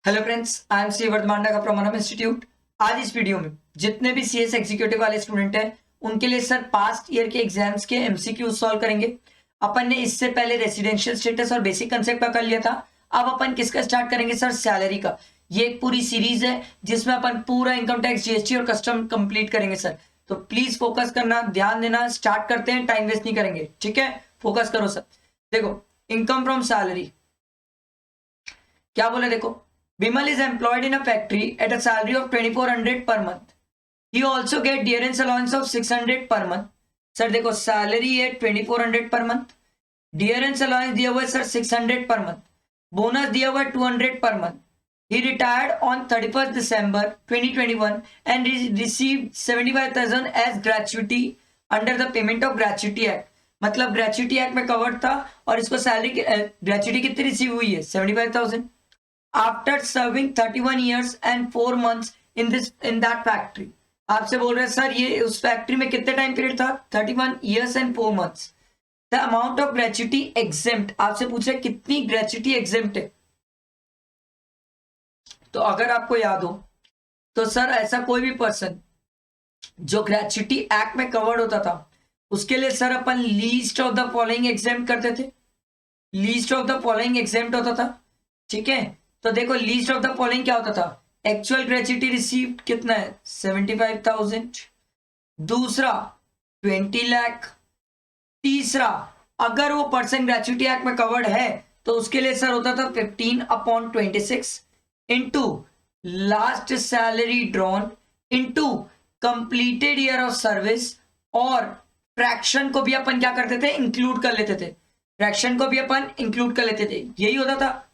Hello friends, I am C वर्धमांडा का प्रमाणम इंस्टीट्यूट। आज इस वीडियो में जितने भी सीएस एग्जीक्यूटिव वाले स्टूडेंट हैं उनके लिए सर पास्ट ईयर के एग्जाम्स के एमसीक्यू सॉल्व करेंगे। अपन ने इससे पहले रेसिडेंशियल स्टेटस और बेसिक कंसेप्ट का कर लिया था। अब अपन किसका स्टार्ट करेंगे सर? सैलरी का। ये एक पूरी सीरीज है जिसमें अपन पूरा इनकम टैक्स, जीएसटी और कस्टम कंप्लीट करेंगे सर। तो प्लीज फोकस करना, ध्यान देना। स्टार्ट करते हैं, टाइम वेस्ट नहीं करेंगे, ठीक है? फोकस करो सर। देखो, इनकम फ्रॉम सैलरी क्या बोले? देखो, Bimal is employed in a factory at a salary of 2400 per month. He also get dearance allowance of 600 per month. Sir देखो, सैलरी है 2400 पर मंथ, डियरेंस अलाउंस दिया हुआ है सर 600 पर मंथ, बोनस दिया हुआ है 200 पर month. He retired on 31st December 2021 and received 75,000 as gratuity under the Payment of Gratuity Act. मतलब ग्रेचुटी एक्ट में कवर्ड था और इसको सैलरी ग्रेचुटी कितनी रिसीव हुई है? 75,000 after serving 31 years and 4 months in that factory. आपसे बोल रहे हैं सर ये उस फैक्ट्री में कितने टाइम पीरियड था? 31 years and 4 months. The amount of gratuity exempt, आपसे पूछे कितनी ग्रेचुटी एग्जेम्प्ट है। तो अगर आपको याद हो तो सर ऐसा कोई भी पर्सन जो ग्रेचुटी एक्ट में कवर्ड होता था उसके लिए sir upon least of the following exempt करते थे। Least of the following exempt होता था, ठीक है? तो देखो, लीस्ट ऑफ द फॉलोइंग क्या होता था? एक्चुअल ग्रेचुटी रिसीव्ड कितना है? 75,000। दूसरा 20 लाख। तीसरा, अगर वो पर्सन ग्रेचुटी एक्ट में कवर्ड है तो उसके लिए सर होता था 15/26 into last salary drawn into completed year of service. और फ्रैक्शन को भी अपन क्या करते थे? इंक्लूड कर लेते थे। फ्रैक्शन को भी अपन इंक्लूड कर लेते थे, यही होता था।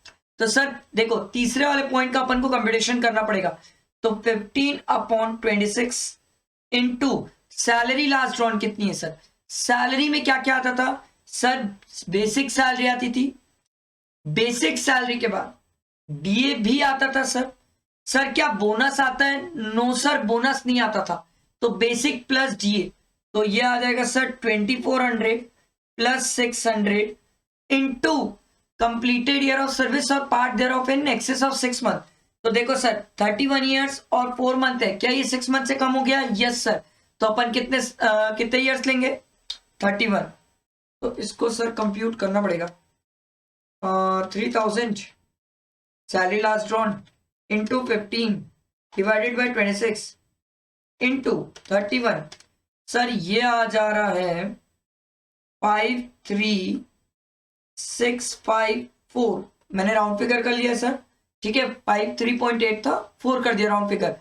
तो सर देखो, तीसरे वाले पॉइंट का अपन को कंप्यूटेशन करना पड़ेगा। तो 15/26 इंटू सैलरी लास्ट ड्रॉन कितनी है सर? सैलरी में क्या क्या आता था सर? बेसिक सैलरी आती थी, बेसिक सैलरी के बाद डीए भी आता था सर। सर क्या बोनस आता है? नो सर, बोनस नहीं आता था। तो बेसिक प्लस डीए, तो ये आ जाएगा sir 2400 plus 600 into completed year of service और part there of in excess of 6 month. तो देखो सर, 31 ईयर्स और 4 मंथ है, क्या ये 6 मंथ से कम हो गया? Yes sir. तो अपन कितने ईयर्स लेंगे? 31। तो इसको सर कंप्यूट करना पड़ेगा। 3000 salary last drawn into 15 divided by 26 into 31। Sir ये आ जा रहा है 53,654। मैंने राउंड फिगर कर लिया सर, ठीक है? 53.8 था, 4 कर दिया राउंड फिगर।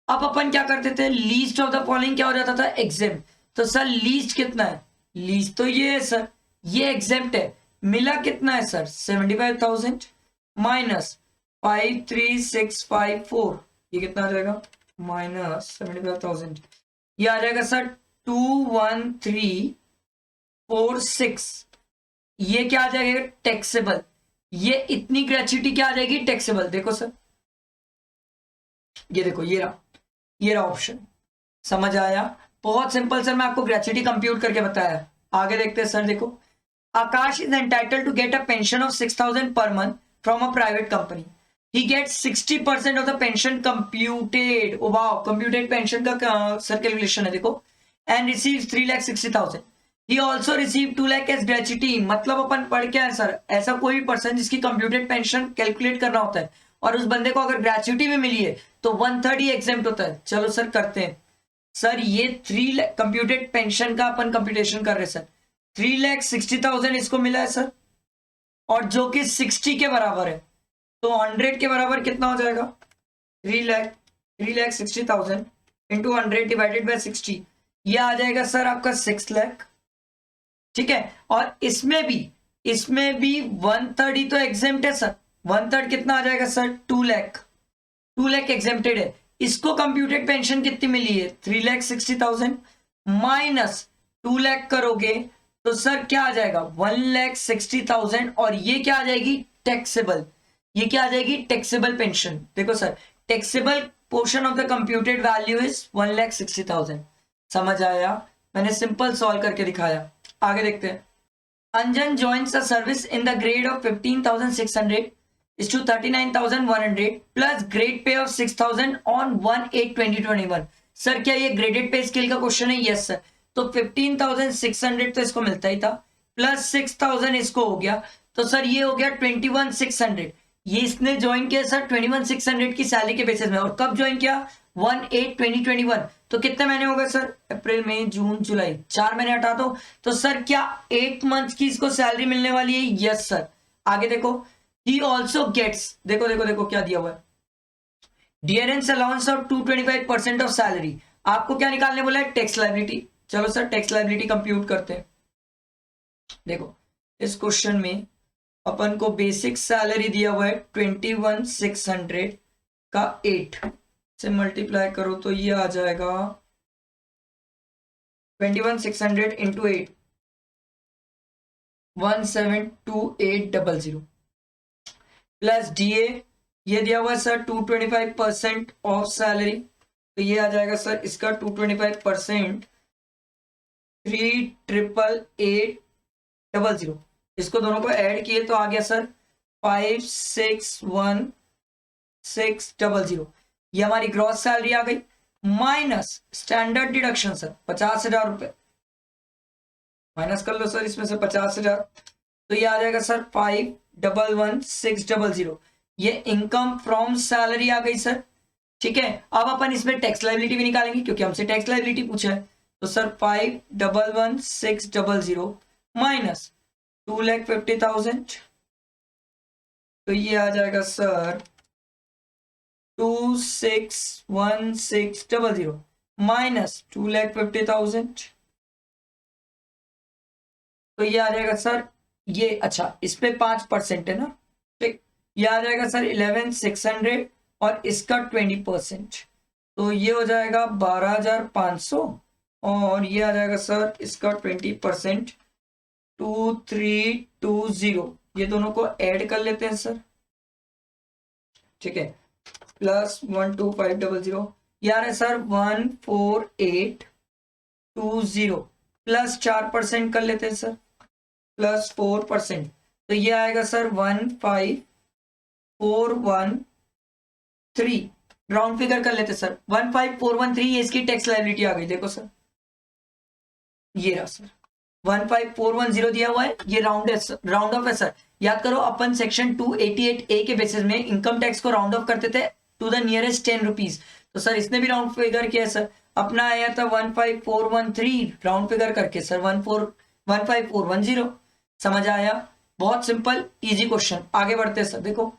अब अपन क्या करते थे? लीस्ट ऑफ द फॉलोइंग क्या हो जाता था? एग्जेम्प्ट। तो सर लीस्ट कितना है? लीस्ट तो ये है सर, ये एग्जेम्प्ट है। मिला कितना है सर? 75,000 माइनस 53,654, ये कितना आ जाएगा? माइनस 75,000, ये आ जाएगा सर 21346। ये क्या आ जाएगा? टैक्सेबल। ये इतनी ग्रेचुटी क्या आ जाएगी? टैक्सेबल। देखो सर, ये देखो, ये रहा ऑप्शन। समझ आया? बहुत सिंपल सर, मैं आपको ग्रेचुटी कंप्यूट करके बताया। आगे देखते हैं सर। देखो, Akash is entitled to get a pension of 6,000 per month from a private company. He gets 60% of the pension computed. Oh wow, computed pension का सर कैलकुलेशन है, देखो। And receives 3,60,000। He also received 2 lakh as gratuity। मतलब अपन पढ़ क्या है sir? ऐसा कोई भी पर्सन जिसकी कंप्यूटेड पेंशन कैलकुलेट करना होता है और उस बंदे को अगर ग्रेचुटी में मिली है तो 1/3 ही एग्जेम्प्ट होता है। चलो सर करते हैं। सर ये 3 लाख कंप्यूटेड पेंशन का अपन कंप्यूटेशन कर रहे हैं सर। 3,60,000 इसको मिला है सर, और जो कि 60 के बराबर है। तो 100 के बराबर कितना हो जाएगा? 3,60,000 इंटू 100 डिवाइडेड बाई 60, ये आ जाएगा सर आपका 6 लाख, ठीक है? और इसमें भी 1/3 ही तो एग्जेम्प्ट है सर। 1/3 कितना आ जाएगा सर? 2 लाख। 2 लाख एग्जेम्प्टेड है। इसको कंप्यूटेड पेंशन कितनी मिली है? 3,60,000 माइनस 2 लाख करोगे तो सर क्या आ जाएगा? 1,60,000। और ये क्या आ जाएगी? टैक्सेबल। ये क्या आ जाएगी? Taxable pension. देखो sir, taxable portion of the computed value is 1,60,000। समझ आया? मैंने सिंपल सॉल्व करके दिखाया। आगे देखते हैं। Anjan joins the service in the grade of 15,600 is to 39,100 plus grade pay of 6,000 on 1/8/2021. Sir क्या ये ग्रेडेड पे स्केल का क्वेश्चन है? Yes sir. तो 15,600 तो इसको मिलता ही था, प्लस 6,000 इसको हो गया, तो सर ये हो गया 21,600। ये इसने ज्वाइन किया सर 21,600 की सैलरी के बेसिस में, और कब ज्वाइन किया? 1/8/2021। तो कितने महीने हो गए सर? अप्रैल, मई, जून, जुलाई, 4 महीने हटा दो, तो सर क्या 8 मंथ की इसको सैलरी मिलने वाली है? Yes sir. आगे देखो, he also gets, देखो देखो देखो क्या दिया हुआ है, dearness allowance of 225% of salary. आपको क्या निकालने बोला है? Tax liability. चलो सर टैक्स लायबिलिटी कंप्यूट करते हैं। देखो इस क्वेश्चन में अपन को बेसिक सैलरी दिया हुआ है 21,600 का 8 से मल्टीप्लाई करो तो ये आ जाएगा 21,600 इंटू 8, 172800 प्लस डीए ये दिया हुआ है सर 225% ऑफ सैलरी, तो ये आ जाएगा सर इसका 225% 3,88800। इसको दोनों को ऐड किए तो आ गया सर 561,600। ये हमारी ग्रॉस सैलरी आ गई, माइनस स्टैंडर्ड डिडक्शन सर 50,000 रुपए, माइनस कर लो सर इसमें से 50,000, तो ये आ जाएगा सर 511,600। ये इनकम फ्रॉम सैलरी आ गई सर। ठीक है, अब अपन इसमें टैक्स लायबिलिटी भी निकालेंगे क्योंकि हमसे टैक्स लायबिलिटी पूछा है, तो सर 511,600 माइनस 2,50,000, तो ये आ जाएगा सर 26,1600 माइनस 2,50,000, तो ये आ जाएगा सर ये, अच्छा इस पे 5% है ना, ठीक, ये आ जाएगा सर 11,600 और इसका 20%, तो ये हो जाएगा 12,500 और ये आ जाएगा सर इसका 20% 2,320। ये दोनों को ऐड कर लेते हैं सर, ठीक है, प्लस 12500, ये आ रहा है सर 14820 प्लस 4% कर लेते हैं सर, प्लस 4%, तो ये आएगा सर 15,413। राउंड फिगर कर लेते सर, 15,413 ये इसकी टैक्स लायबिलिटी आ गई। देखो सर ये रहा सर 15,410 दिया हुआ है, ये राउंड ऑफ है सर। याद करो अपन सेक्शन 288A के बेसिस में इनकम टैक्स को राउंड ऑफ करते थे टू द नियरेस्ट 10 रुपीज, तो सर इसने भी राउंड फिगर किया सर, अपना आया था 15,413 राउंड फिगर करके सर 15,410। समझ आया? बहुत सिंपल इजी क्वेश्चन। आगे बढ़ते हैं सर। देखो,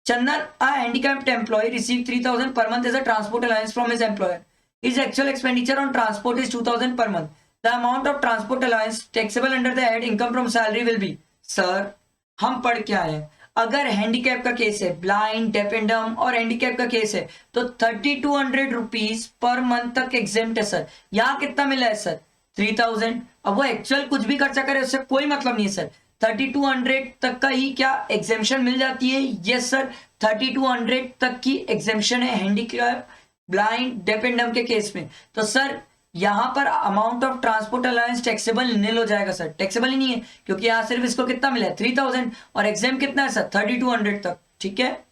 चंदन a handicapped employee received 3,000 per month as a transport allowance from his employer. His actual expenditure on transport is 2,000 per month. The amount of transport allowance taxable under the head income from salary will be. Sir हम पढ़ के आए हैं, अगर handicap का case है, blind, deaf and डम और हैंडीकैप का केस है, तो 3,200 रुपीज पर मंथ तक एग्जेम्प्ट है सर। यहाँ कितना मिला है सर? 3,000। अब वो एक्चुअल कुछ भी खर्चा करे उससे कोई मतलब नहीं है सर, 3,200 तक का ही क्या एग्जेम्पशन मिल जाती है? यस सर, 3,200 तक की एग्जेम्पशन है हैंडीकैप, ब्लाइंड, डेफ एंड डम के केस में। तो सर यहां पर amount of transport allowance taxable nil हो जाएगा सर, टैक्सेबल ही नहीं है क्योंकि यहां सिर्फ इसको कितना मिला है? 3,000 और एग्जाम कितना है सर? 3,200 तक। ठीक है,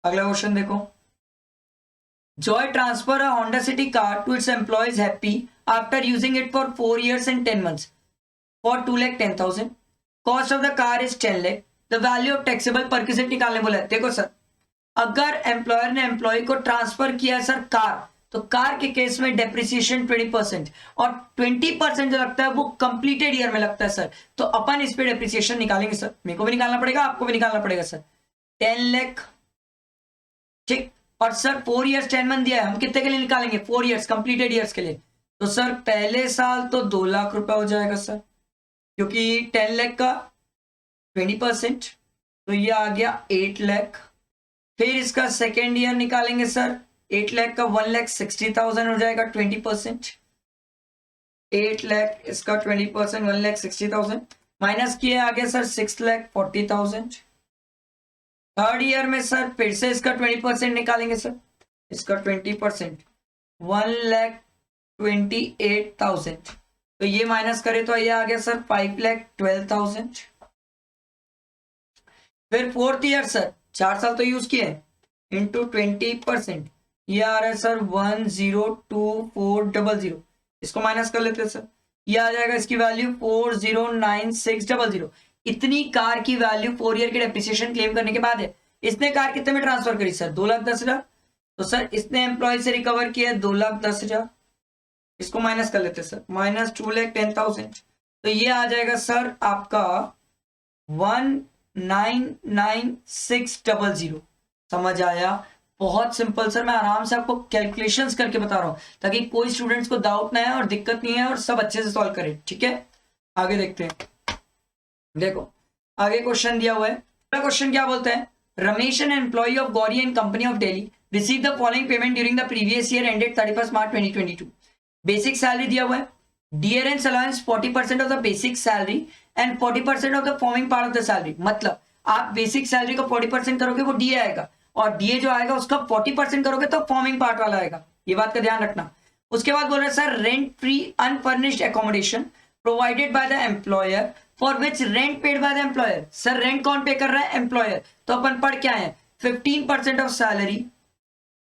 अगला क्वेश्चन देखो। Joy transfer a Honda City car to its employees happy after using it for 4 years and 10 months for 2,10,000। Cost of the car is 10 lakh. The value of taxable perquisite निकालने बोला है। देखो सर, अगर एम्प्लॉयर ने employ को transfer किया है sir car, तो कार के केस में डेप्रिसिएशन 20% और 20% जो लगता है वो कंप्लीटेड ईयर में लगता है सर, तो अपन इस पे डेप्रिसिएशन निकालेंगे सर। मेरे को भी निकालना पड़ेगा, आपको भी निकालना पड़ेगा सर। 10 लाख, ठीक, और सर 4 years 10 month दिया है, हम कितने के लिए निकालेंगे? 4 years कंप्लीटेड ईयर्स के लिए। तो सर पहले साल तो 2 लाख रुपए हो जाएगा सर, क्योंकि 10 लाख का 20%, तो ये आ गया 8 लाख। फिर इसका सेकेंड ईयर निकालेंगे सर, 8 लाख का 1,60,000 हो जाएगा 20%। 8 लाख इसका 20%, 1,60,000 माइनस किया आ गया सर 6,40,000। थर्ड ईयर में सर फिर से इसका 20% निकालेंगे सर, इसका 20%, 1,28,000, तो ये माइनस करे तो ये आ गया सर 5,12,000। फिर फोर्थ ईयर सर 4 साल तो यूज किए हैं, इंटू 20%, ये आ रहा है सर 102400। इसको माइनस कर लेते हैं सर, ये आ जाएगा इसकी वैल्यू 409600। इतनी कार की वैल्यू 4 ईयर की डेप्रिसिएशन क्लेम करने के बाद है। इसने कार कितने में ट्रांसफर करी सर? 2,10,000। तो सर इसने एम्प्लॉय से रिकवर किया 2,10,000। इसको माइनस कर लेते हैं सर, माइनस 2,10,000। तो ये आ जाएगा सर आपका 199600। समझ आया? बहुत सिंपल सर, मैं आराम से आपको कैलकुलेशंस करके बता रहा हूं ताकि कोई स्टूडेंट्स को डाउट ना है और दिक्कत नहीं है और सब अच्छे से सॉल्व करें। ठीक है, आगे देखते हैं। देखो आगे क्वेश्चन दिया हुआ है। क्वेश्चन क्या बोलते हैं? Ramesh an employ of Gauri and company of Delhi receive the following payment during the previous year ended 31 March 2022। Basic salary दिया हुआ है, dearness allowance 40% of the basic salary and 40% of the forming part of the salary. मतलब आप basic salary को 40% करोगे वो DA आएगा, और डीए जो आएगा उसका 40% करोगे तो फॉर्मिंग पार्ट वाला आएगा। ये बात का ध्यान रखना। उसके बाद बोल रहे हैं sir rent free unfurnished accommodation provided by the employer for which rent paid by the employer. Sir rent कौन पे कर रहा है? एम्प्लॉयर। तो अपन पढ़ क्या है? 15% ऑफ सैलरी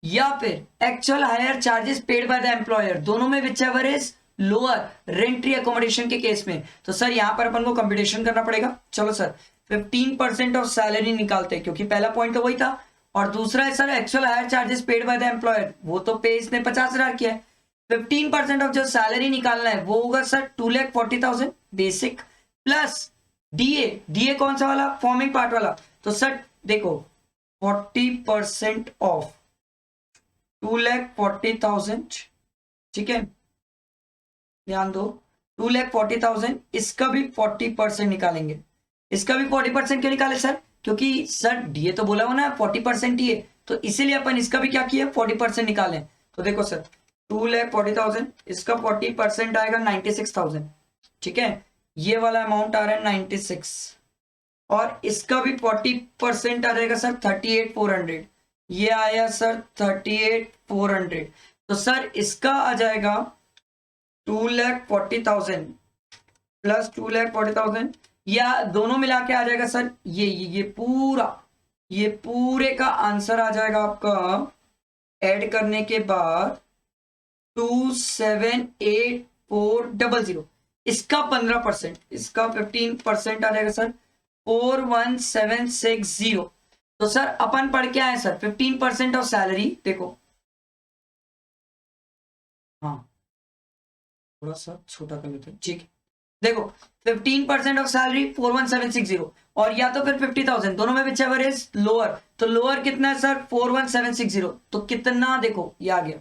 या फिर actual hire charges paid by the employer, दोनों में whichever is lower rent free accommodation के केस में। तो सर यहां पर अपन को कंप्यूटेशन करना पड़ेगा। चलो सर 15% ऑफ सैलरी निकालते हैं क्योंकि पहला पॉइंट तो वही था, और दूसरा है sir actual hire charges paid by the employer, वो तो पे इसने 50,000 किया है। 15% ऑफ जो सैलरी निकालना है वो होगा sir 2,40,000 basic plus DA. DA कौन सा वाला? फॉर्मिंग पार्ट वाला। तो सर देखो 40% ऑफ 2,40,000, ठीक है, ध्यान दो 2,40,000, इसका भी 40% निकालेंगे। इसका भी 40% क्यों निकाले सर? क्योंकि सर डीए तो बोला हो ना 40% डीए, तो इसीलिए अपन इसका भी क्या किया 40% निकालें। तो देखो सर 2,40,000, इसका 40% आएगा 96,000, ठीक है, ये वाला अमाउंट आ रहा है 96, और इसका भी 40% आ जाएगा सर 38,400, ये आया सर 38,400। तो सर इसका आ जाएगा 2,40,000 प्लस 2,40,000, या दोनों मिला के आ जाएगा सर ये पूरे का आंसर आ जाएगा आपका ऐड करने के बाद 278400। इसका 15%, इसका 15% आ जाएगा सर 41,760। तो सर अपन पढ़ के आए सर 15% ऑफ सैलरी, देखो हाँ थोड़ा सा छोटा कर लेते हैं, ठीक है, देखो 15% ऑफ सैलरी 41,760, और या तो फिर 50,000, दोनों में विच एवर इज लोअर। तो लोअर कितना है सर 41,760, तो कितना देखो ये आ गया।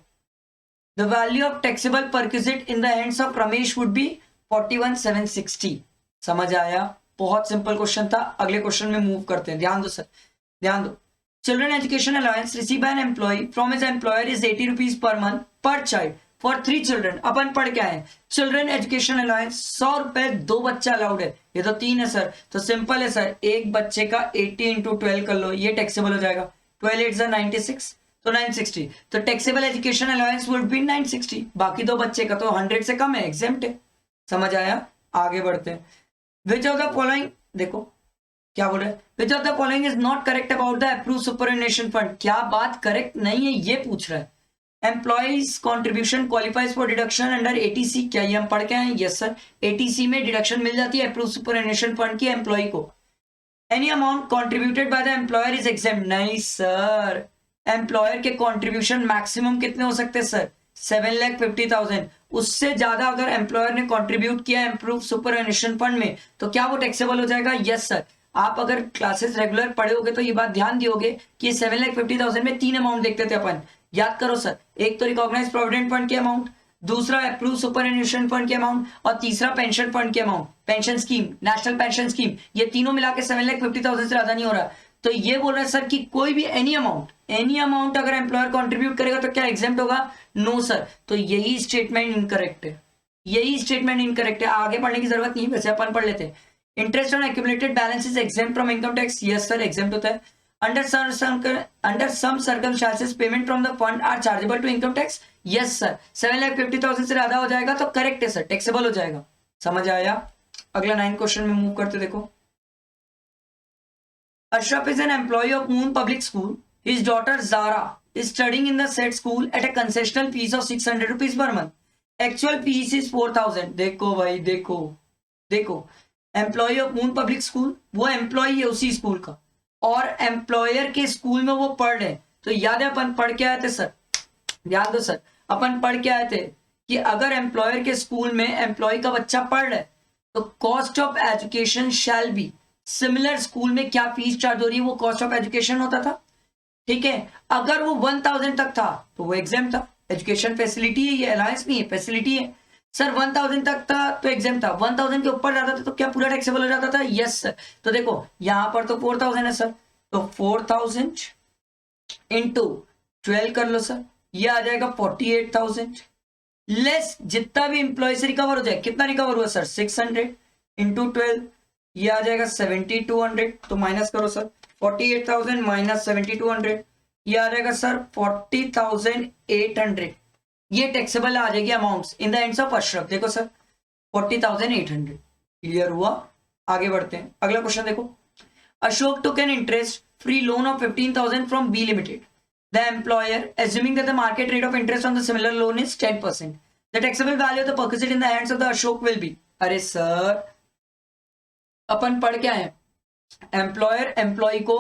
The value of taxable perquisite in the hands of Ramesh would be 41,760। समझ आया? बहुत सिंपल क्वेश्चन था। अगले क्वेश्चन में मूव करते हैं, ध्यान दो सर, ध्यान दो। Children education allowance receive by an employee from his employer is 80 rupees per month per child for 3 children. अपन पढ़ के आए चिल्ड्रन एजुकेशन अलाउंस 100 रुपए 2 बच्चा अलाउड है, ये तो 3 है सर, तो सिंपल है सर, एक बच्चे का 80 × 12 कर लो, ये टैक्सेबल हो जाएगा। 12 8 96, तो 960, तो taxable education allowance would be 960। बाकी 2 बच्चे का तो 100 से कम है, एग्जेम्प्ट है। समझ आया? आगे बढ़ते हैं। विच ऑफ द फॉलोइंग, देखो क्या बोल रहे हैं, which of the following is not correct about the approve superannuation fund. क्या बात करेक्ट नहीं है ये पूछ रहा है। Employees contribution qualifies for deduction under eighty C, क्या ये हम पढ़ के आए? यस सर, एटीसी में डिडक्शन मिल जाती है अप्रूव सुपरएनुएशन फंड की एम्प्लॉय को। Any amount contributed by the employer is exempt. नहीं सर, एम्प्लॉयर के कॉन्ट्रीब्यूशन मैक्सिमम कितने हो सकते हैं सर? 7,50,000। उससे ज्यादा अगर एम्प्लॉयर ने कंट्रीब्यूट किया इम्प्रूव सुपरएनुएशन फंड में तो क्या वो टैक्सेबल हो जाएगा? Yes sir. आप अगर क्लासेस रेगुलर पढ़े होगे तो ये बात ध्यान दियोगे कि 7,50,000 में 3 अमाउंट देखते थे अपन, याद करो सर। एक तो रिकॉग्नाइज प्रोविडेंट फंड के अमाउंट, दूसरा अप्रूव सुपरएनुएशन फंड के अमाउंट, और तीसरा पेंशन फंड के amount, pension scheme, national pension scheme. ये तीनों मिला के 7,50,000 से ज्यादा नहीं हो रहा। तो ये बोल रहे हैं सर कि कोई भी एनी अमाउंट अगर एम्प्लॉयर कंट्रीब्यूट करेगा तो क्या एग्जेम्प्ट होगा? No sir. तो यही स्टेटमेंट इनकरेक्ट है, यही स्टेटमेंट इनकरेक्ट है। आगे पढ़ने की जरूरत नहीं, वैसे अपन पढ़ लेते हैं। Interest on accumulated balance is exempt from income tax. Yes sir, exempt होता है। Under some circumstances payment from the fund are chargeable to income tax. Yes sir, 7,50,000 से ज्यादा हो जाएगा तो करेक्ट है सर, टैक्सेबल हो जाएगा। समझ आया? अगला 9 क्वेश्चन में मूव करते, देखो Ashraf is an employee of Moon Public School. His daughter Zara is studying in the said school at a concessional fees of 600 rupees per month. Actual fees is 4000. देखो भाई, देखो देखो, employee of Moon Public School, वो employee है उसी school का, और employer के स्कूल में वो पढ़ रहे हैं। तो याद है अपन पढ़ के आए थे सर, याद हो सर, अपन पढ़ के आए थे कि अगर एम्प्लॉयर के स्कूल में एम्प्लॉय का बच्चा पढ़ रहा है तो cost of education shall be similar. School में क्या फीस चार्ज हो रही है वो कॉस्ट ऑफ एजुकेशन होता था, ठीक है। अगर वो 1000 तक था तो वो एग्जाम था, एजुकेशन फैसिलिटी है, ये अलायंस नहीं है, फैसिलिटी है। सर 1000 तक था तो एग्जाम था, 1000 के ऊपर जाता था तो क्या पूरा टैक्सेबल हो जाता था? Yes sir. तो देखो यहां पर तो 4000 है सर, तो 4000 इंटू 12 कर लो सर, ये आ जाएगा 48,000 लेस जितना भी इंप्लॉय से रिकवर हो जाए। कितना रिकवर हुआ सर? 600 इंटू 12, ये आ जाएगा 7200। तो माइनस करो सर, 48,000 माइनस 7200, ये आ जाएगा सर 40,800। ये टैक्सेबल आ जाएगी amounts in the ends of Ashraf. देखो सर 40,800 क्लियर हुआ। आगे बढ़ते हैं, अगला क्वेश्चन देखो। Ashok took an interest free loan of 15,000 from B limited. The employer, assuming that the market rate of interest on the similar loan is 10%, the taxable value of the perquisite in the hands of the Ashok will be। अरे sir अपन पढ़ क्या है, employer employ को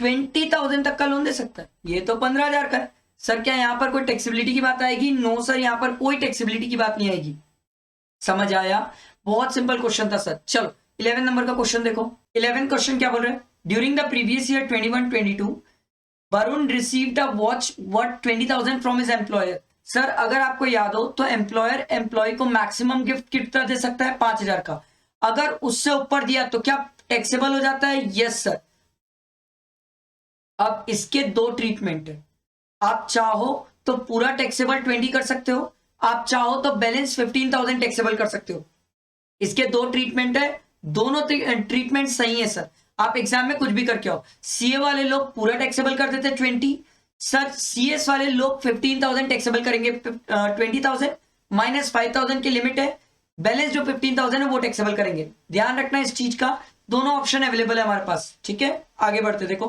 20,000 तक का loan दे सकता है, ये तो 15,000 का है। सर क्या यहाँ पर कोई टैक्सेबिलिटी की बात आएगी? नो सर, यहाँ पर कोई टैक्सेबिलिटी की बात नहीं आएगी। समझ आया? बहुत सिंपल क्वेश्चन था सर। चलो 11 नंबर का क्वेश्चन देखो। 11 क्वेश्चन क्या बोल रहे हैं? During the previous year 21-22 Varun received a watch worth 20,000 from his employer. Sir अगर आपको याद हो तो एम्प्लॉयर एम्प्लॉय को मैक्सिमम गिफ्ट कितना दे सकता है? 5,000 का। अगर उससे ऊपर दिया तो क्या टैक्सेबल हो जाता है? Yes sir. अब इसके दो ट्रीटमेंट है, आप चाहो तो पूरा टैक्सेबल 20 कर सकते हो, आप चाहो तो बैलेंस 15,000 टैक्सेबल कर सकते हो। इसके दो ट्रीटमेंट है, दोनों ट्रीटमेंट सही है सर। आप एग्जाम में कुछ भी करके आओ, सीए वाले लोग पूरा टैक्सेबल कर देते 20 सर, सीएस वाले लोग 15,000 टैक्सेबल करेंगे। 20,000 माइनस 5,000 की लिमिट है, बैलेंस जो 15,000 है वो टैक्सेबल करेंगे। ध्यान रखना इस चीज का, दोनों ऑप्शन अवेलेबल है हमारे पास, ठीक है। आगे बढ़ते देखो।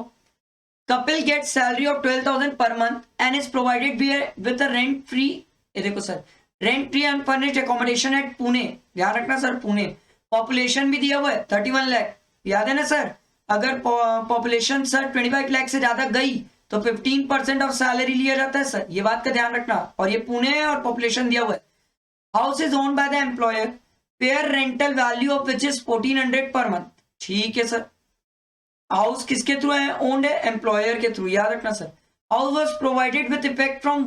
Kapil get salary of 12,000 per month and is provided with rent free. ये देखो sir, rent free unfurnished accommodation at Pune. ध्यान रखना सर, पुणे। पॉपुलेशन भी दिया हुआ है 31 लाख, याद है ना सर। अगर पॉपुलेशन सर 25 लाख से ज्यादा गई तो 15% ऑफ सैलरी लिया जाता है सर, ये बात का ध्यान रखना। और ये पुणे है और पॉपुलेशन दिया हुआ है। House is owned by the employer, fair rental value of which is 1400 per month. ठीक है सर। हाउस किसके थ्रू है? ओन्ड है एम्प्लॉयर के थ्रू, याद रखना sir. House was provided with effect from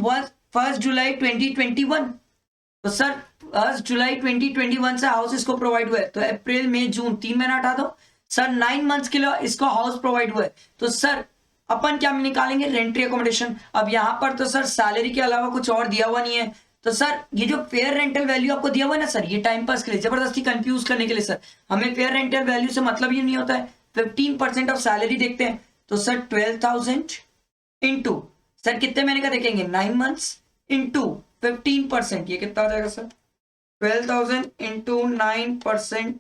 1 जुलाई 2021। तो सर 1 जुलाई 2021 से हाउस इसको प्रोवाइड हुआ है, तो अप्रैल मई जून 3 महीना हटा दो सर, 9 मंथ्स के लिए इसको हाउस प्रोवाइड हुआ है। तो सर अपन क्या निकालेंगे? रेंटरी अकोमोडेशन। अब यहां पर तो सर सैलरी के अलावा कुछ और दिया हुआ नहीं है, तो सर ये जो फेयर रेंटल वैल्यू आपको दिया हुआ है ना सर, ये टाइम पास के लिए, जबरदस्ती कंफ्यूज करने के लिए सर। हमें फेयर रेंटल वैल्यू से मतलब ही नहीं होता है, 15% ऑफ सैलरी देखते हैं। तो सर 12,000 इंटू सर कितने महीने का देखेंगे? 9 मंथ्स इंटू 15%, ये कितना आ जाएगा sir? 12,000 into 9%,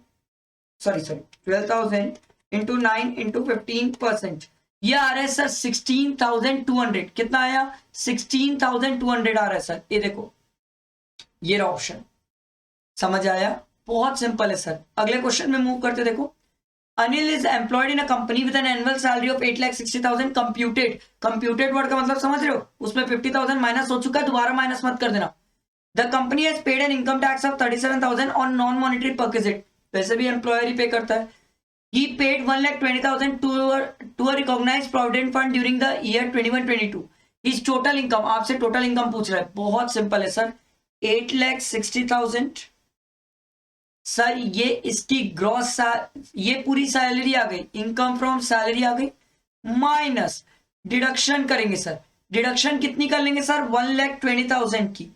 sorry 12,000 into 9 into 15%, ये आ रहा है सर 16,200। कितना आया? 16,200 आ रहा है सर। ये देखो ये रहा ऑप्शन। समझ आया? बहुत सिंपल है सर। अगले क्वेश्चन में मूव करते देखो। Anil is employed in a company with an annual salary of 8,60,000 computed. Computed word का मतलब समझ रहे हो? उसमें 50,000 माइनस हो चुका है, दोबारा माइनस मत कर देना। The company has paid an income tax of 37,000 on non monetary perquisite. वैसे भी एम्प्लॉयर ही पे करता है। He paid 1,20,000 to a recognized provident fund during the year 21-22. His total income, आपसे टोटल इनकम पूछ रहा है। बहुत सिंपल है सर, 8,60,000 सर, ये इसकी ग्रॉस, ये पूरी सैलरी आ गई, इनकम फ्रॉम सैलरी आ गई, माइनस डिडक्शन करेंगे सर। डिडक्शन कितनी कर लेंगे सर? 1,20,000 की।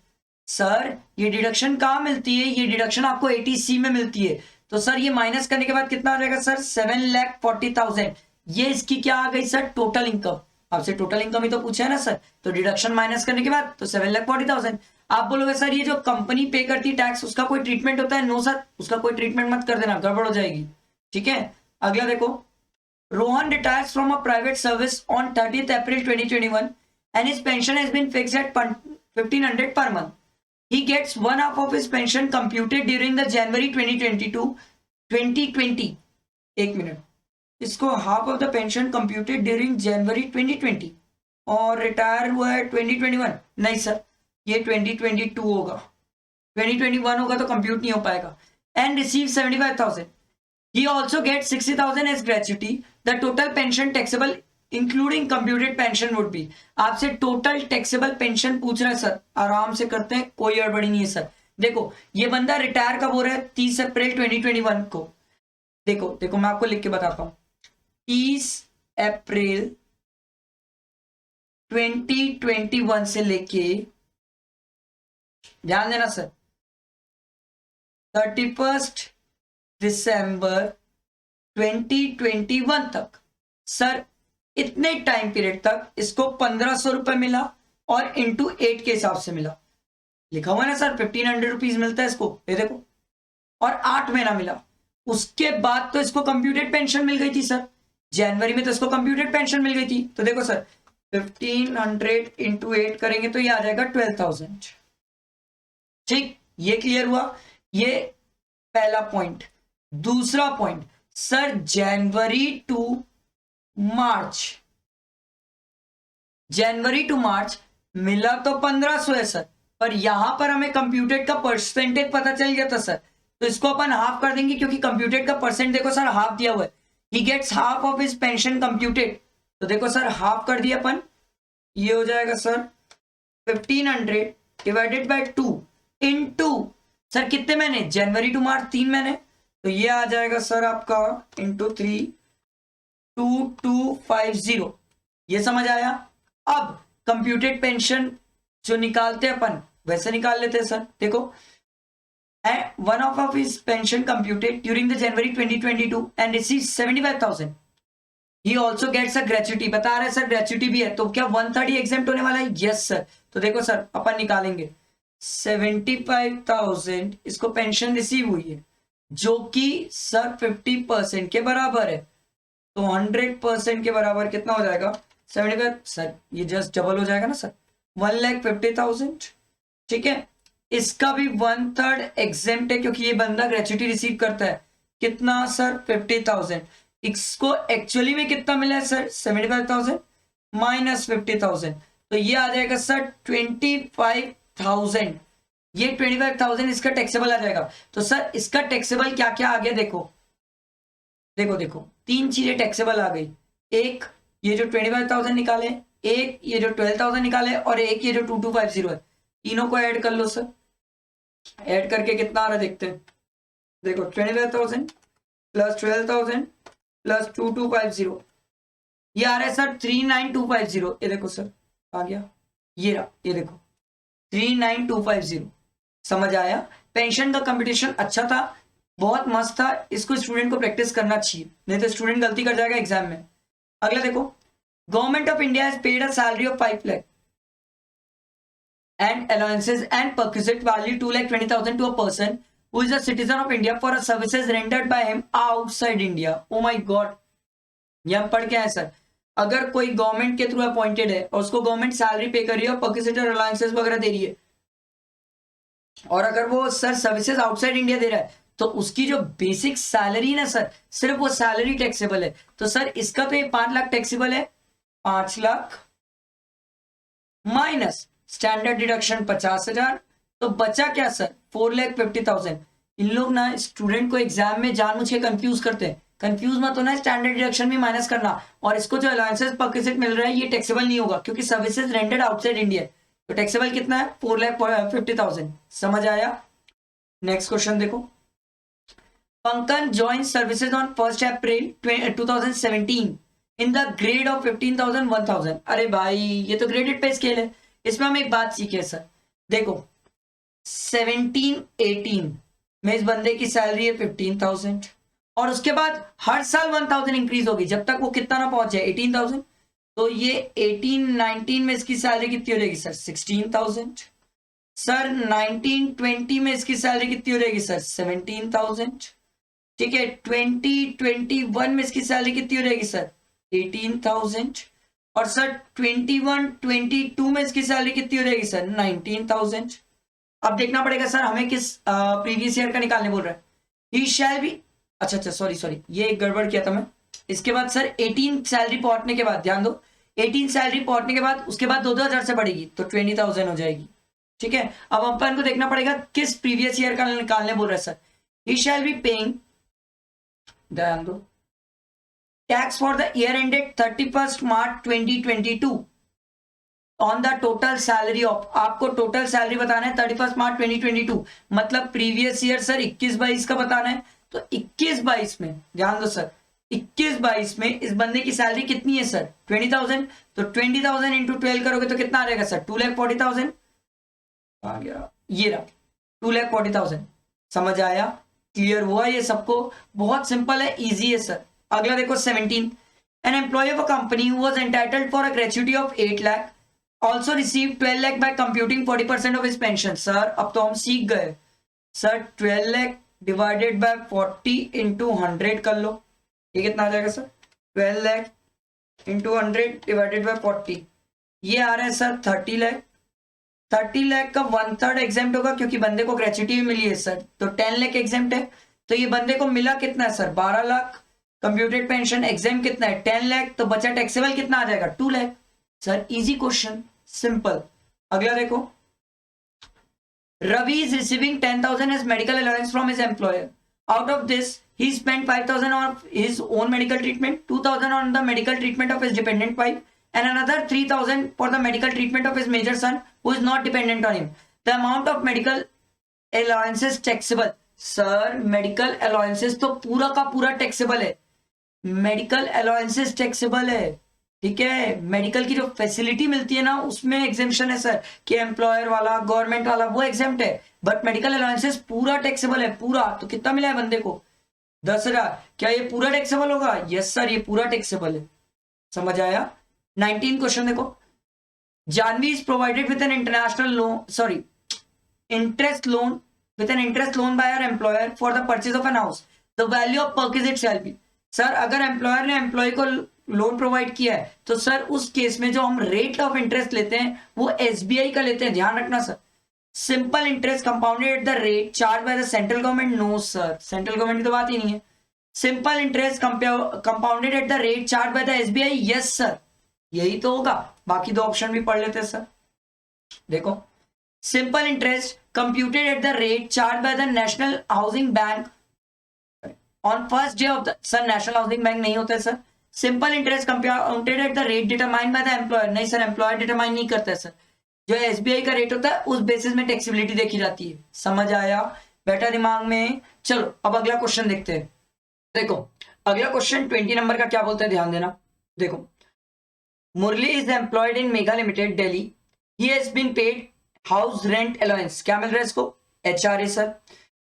सर ये डिडक्शन कहाँ मिलती है? ये डिडक्शन आपको 80C में मिलती है। तो सर ये माइनस करने के बाद कितना आ जाएगा सर? 7,40,000। ये इसकी क्या आ गई सर? Total income. आपसे टोटल इनकम ही तो पूछा है ना सर, तो डिडक्शन माइनस करने के बाद तो 7,40,000। आप बोलोगे सर ये जो कंपनी पे करती है टैक्स, उसका कोई ट्रीटमेंट होता है? नो सर, उसका कोई ट्रीटमेंट मत कर देना, गड़बड़ हो जाएगी, ठीक है। अगला देखो, Rohan retires from a private service on 30th April 2021 and his pension has been fixed at 1500 per month. He gets one half of his pension computed during the January 2020. एक मिनट, इसको half of the pension computed during January 2020 और retire हुआ है 2021. नहीं sir, ये 2022 होगा, 2021 होगा तो कंप्यूट नहीं हो पाएगा. And receive 75,000. He also gets 60,000 as gratuity. The total pension taxable including computed pension would be. आपसे टोटल टैक्सेबल पेंशन पूछ रहा है सर, आराम से करते हैं, कोई गड़बड़ी नहीं है सर. देखो ये बंदा रिटायर कब हो रहा है? 30 अप्रैल 2021 को. देखो देखो मैं आपको लिख के बताता हूं. 30 अप्रैल 2021 से लेके, ध्यान देना सर, 31 दिसंबर 2021 तक सर, इतने टाइम पीरियड तक इसको 1500 रुपए मिला और इंटू 8 के हिसाब से मिला. लिखा हुआ है ना सर, 1500 रुपीज मिलता है इसको, ये देखो, और 8 महीना मिला. उसके बाद तो इसको कंप्यूटेड पेंशन मिल गई थी सर, जनवरी में तो इसको कंप्यूटेड पेंशन मिल गई थी. तो देखो सर 1500 इंटू 8 करेंगे तो ये आ जाएगा 12,000. ठीक, ये क्लियर हुआ. ये पहला पॉइंट. दूसरा पॉइंट सर, जनवरी टू मार्च मिला तो 1500 है सर, पर यहां पर हमें कंप्यूटेड का परसेंटेज पता चल गया था सर, तो इसको अपन हाफ कर देंगे क्योंकि कंप्यूटेड का परसेंट देखो सर हाफ दिया हुआ है. He gets half of his pension computed, तो देखो सर हाफ कर दिया अपन. ये हो जाएगा sir 1500 divided by 2 into sir कितने महीने? जनवरी टू मार्च 3 महीने, तो ये आ जाएगा सर आपका इंटू 3, 2250. ये समझ आया. अब कंप्यूटेड पेंशन जो निकालते हैं अपन वैसे निकाल लेते हैं सर. देखो, one of his pension computed during the January 2022 and receive 75,000. He also gets a gratuity. बता रहे हैं सर ग्रेच्युटी भी है, तो क्या 130 एग्जेम्प्ट होने वाला है? Yes sir. तो देखो सर अपन निकालेंगे 75,000 इसको पेंशन रिसीव हुई है जो कि सर 50% के बराबर है, तो 100% के बराबर कितना हो जाएगा? 75 सर, ये जस्ट डबल हो जाएगा ना सर, 1,50,000. ठीक है, इसका भी 1/3 एग्जेम्प्ट है क्योंकि ये बंदा ग्रेच्युटी रिसीव करता है. कितना सर? 50,000. इसको एक्चुअली में कितना मिला है सर? 75,000 माइनस 50,000, तो ये आ जाएगा सर 25,000. ये 25,000 इसका टैक्सेबल आ जाएगा. तो सर इसका टैक्सेबल क्या क्या आ गया? देखो देखो देखो, 3 चीजें टैक्सेबल आ गई. एक ये जो 25,000 निकाले, एक ये जो 12,000 निकाले, और एक ये जो 2250 है. तीनों को ऐड कर लो सर. ऐड करके कितना आ रहा है देखते हैं. देखो 25,000 प्लस 12,000 प्लस 2250, ये आ रहा है सर 39,250. ये देखो सर आ गया, ये रहा, ये देखो 39,250. समझ आया? पेंशन का कंपटीशन अच्छा था, बहुत मस्त था. इसको स्टूडेंट को प्रैक्टिस करना चाहिए, नहीं तो स्टूडेंट गलती कर जाएगा एग्जाम में. अगला देखो, government of India has paid a salary of 5 lakh and allowances and perquisite value 2,20,000 to a person who is a citizen of India for services rendered by him outside India. Oh my God, ये हम पढ़ के आए sir. अगर कोई government के through appointed है और उसको गवर्नमेंट सैलरी पे कर रही है और perquisite और allowances वगैरह दे रही है, और अगर वो सर सर्विसेज आउटसाइड इंडिया दे रहा है, तो उसकी जो बेसिक सैलरी ना सर, सिर्फ वो सैलरी टैक्सेबल है. तो सर इसका तो ये 5 लाख टैक्सेबल है, 5 लाख माइनस स्टैंडर्ड डिडक्शन 50,000, तो बचा क्या सर? 4,50,000. इन लोग ना स्टूडेंट को एग्जाम में जानबूझ के कंफ्यूज करते हैं. कंफ्यूज मत होना, स्टैंडर्ड डिडक्शन भी माइनस करना. और इसको जो अलाउंसेस परक्विजिट मिल रहा है ये टैक्सेबल नहीं होगा क्योंकि सर्विसेज रेंटेड आउटसाइड इंडिया. तो टैक्सेबल कितना है? 4,50,000. समझ आया? नेक्स्ट क्वेश्चन देखो. Pankaj join services on 1 April 2017 in the grade of 15,000 1,000. अरे भाई ये तो ग्रेडेड पे स्केल है. इसमें हम एक बात सीखे सर. देखो 17-18 में इस बंदे की सैलरी है 15,000 और उसके बाद हर साल 1,000 इंक्रीज होगी जब तक वो कितना ना पहुंच जाए 18,000. तो ये 18-19 में इसकी सैलरी कितनी हो जाएगी सर? 16,000. सर 19-20 में इसकी सैलरी कितनी हो जाएगी सर? 17,000. ठीक है। 2021 में इसकी सैलरी कितनी हो जाएगी सर? 18,000। और सर 21-22 में इसकी सैलरी कितनी हो जाएगी सर? 19,000। अब देखना पड़ेगा सर हमें किस प्रीवियस ईयर का निकालने बोल रहा है। ही शैल बी, अच्छा सॉरी ये एक गड़बड़ किया था मैं। इसके बाद सर 18 सैलरी पहुंचने के बाद, ध्यान दो, 18 सैलरी पहुंचने के बाद उसके बाद 2,000 से बढ़ेगी तो 20,000 हो जाएगी। ठीक है, अब अपन को देखना पड़ेगा किस प्रीवियस ईयर का निकालने बोल रहा है sir. He shall be paying, ध्यान दो, tax for the year ended 31 March 2022 on the total salary of, आपको टोटल सैलरी बताना है 31 मार्च 2022, मतलब प्रीवियस ईयर सर 21-22 का बताना है। तो 21-22 में, ध्यान दो सर, 21-22 में इस बंदे की सैलरी कितनी है सर? 20,000। तो 20,000 इंटू 12 करोगे तो कितना आ जाएगा सर? 2,40,000 आ गया, ये रहा 2,40,000। समझ आया? क्लियर हुआ ये सबको? बहुत सिंपल है, इजी है सर। अगला देखो 17, an employ of a company who was entitled for a gratuity of 8 lakh also received 12 lakh by computing 40% of his pension। Sir अब तो हम सीख गए sir, 12 lakh divided by 40 into 100 कर लो, ये कितना आ जाएगा sir? 12 lakh into 100 divided by 40, ये आ रहा है सर 30 लाख। 30 लाख का 1/3 एग्जेम्प्ट होगा क्योंकि बंदे को ग्रेच्युटी भी मिली है सर, तो 10 लाख एग्जेम्प्ट है। तो ये बंदे को मिला कितना है sir? 12 lakh. Computed pension exam कितना है? 10 लाख। तो बचा टैक्सेबल कितना आ जाएगा? 2 lakh. Sir easy question, simple. अगला देखो, Ravi is receiving 10,000 as medical allowance from his employer. Out of this he spent 5,000 on his own medical treatment, 2,000 on the medical treatment of his dependent wife, and another 3,000 for the medical treatment of his major son who is not dependent on him. The amount of medical allowances taxable। Sir medical allowances तो पूरा का पूरा taxable है, medical allowances taxable है। ठीक है, medical की जो फैसिलिटी मिलती है ना उसमें एग्जेम्पशन है सर, कि एम्प्लॉयर वाला, गवर्नमेंट वाला वो एग्जेम्प्ट है, बट मेडिकल अलाउंसेस पूरा टैक्सेबल है, पूरा। तो कितना मिला है बंदे को? 10,000। क्या ये पूरा टैक्सेबल होगा? यस सर, ये पूरा टैक्सेबल है। समझ आया? 19 क्वेश्चन देखो, Jahnavi is provided with an international loan, sorry interest loan, with an interest loan by our employer for the purchase of an house, the value of purchase it shall be। Sir अगर employer ने employ को loan provide किया है तो sir उस case में जो हम रेट ऑफ इंटरेस्ट लेते हैं वो एसबीआई का लेते हैं, ध्यान रखना sir. Simple interest compounded at the rate charge by the central government, no sir, central government की तो बात ही नहीं है। Simple interest compounded at the rate charge by the SBI, yes sir, यही तो होगा। बाकी दो ऑप्शन भी पढ़ लेते हैं सर। देखो, simple interest computed at the rate charged by the National Housing Bank on first day of the, sir National Housing Bank नहीं होता है sir. simple interest computed at the rate determined by the employer, नहीं sir, employer determine नहीं करता है sir, जो SBI का rate होता है उस बेसिस में टैक्सेबिलिटी देखी जाती है। समझ आया? बैठा दिमाग में? चलो अब अगला क्वेश्चन देखते हैं। देखो अगला क्वेश्चन 20 नंबर का क्या बोलता है, ध्यान देना। देखो, Murali is employed in Mega Limited Delhi, he has been paid house rent allowance, क्या मिल रहा है इसको? HRA sir.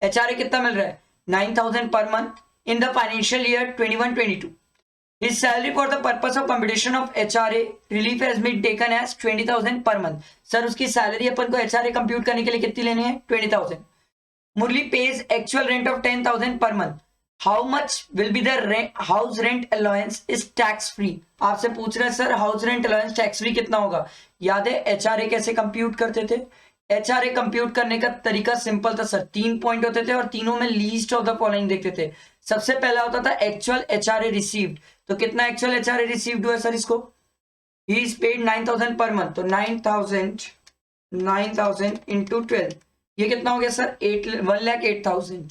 एचआरए कितना मिल रहा है? 9,000 per month in the financial year 21-22। His salary for the purpose of computation of HRA relief has been taken as 20,000 per month. Sir उसकी salary अपन को एचआरए कंप्यूट करने के लिए कितनी लेनी है? 20,000। Murali pays actual rent of 10,000 per month, how much will be the house rent allowance is tax free. आपसे पूछ रहा है sir house rent allowance tax free कितना होगा? याद है एचआरए कैसे कंप्यूट करते थे? एचआरए कंप्यूट करने का तरीका सिंपल था सर, 3 पॉइंट होते थे और तीनों में लीस्ट ऑफ द फॉलोइंग देखते थे। सबसे पहला होता था एक्चुअल एचआरए रिसीव्ड, तो कितना एक्चुअल एचआरए रिसीव्ड हुआ सर इसको? He is paid 9,000 per month, तो 9,000 इंटू 12, ये कितना हो गया सर? 1,08,000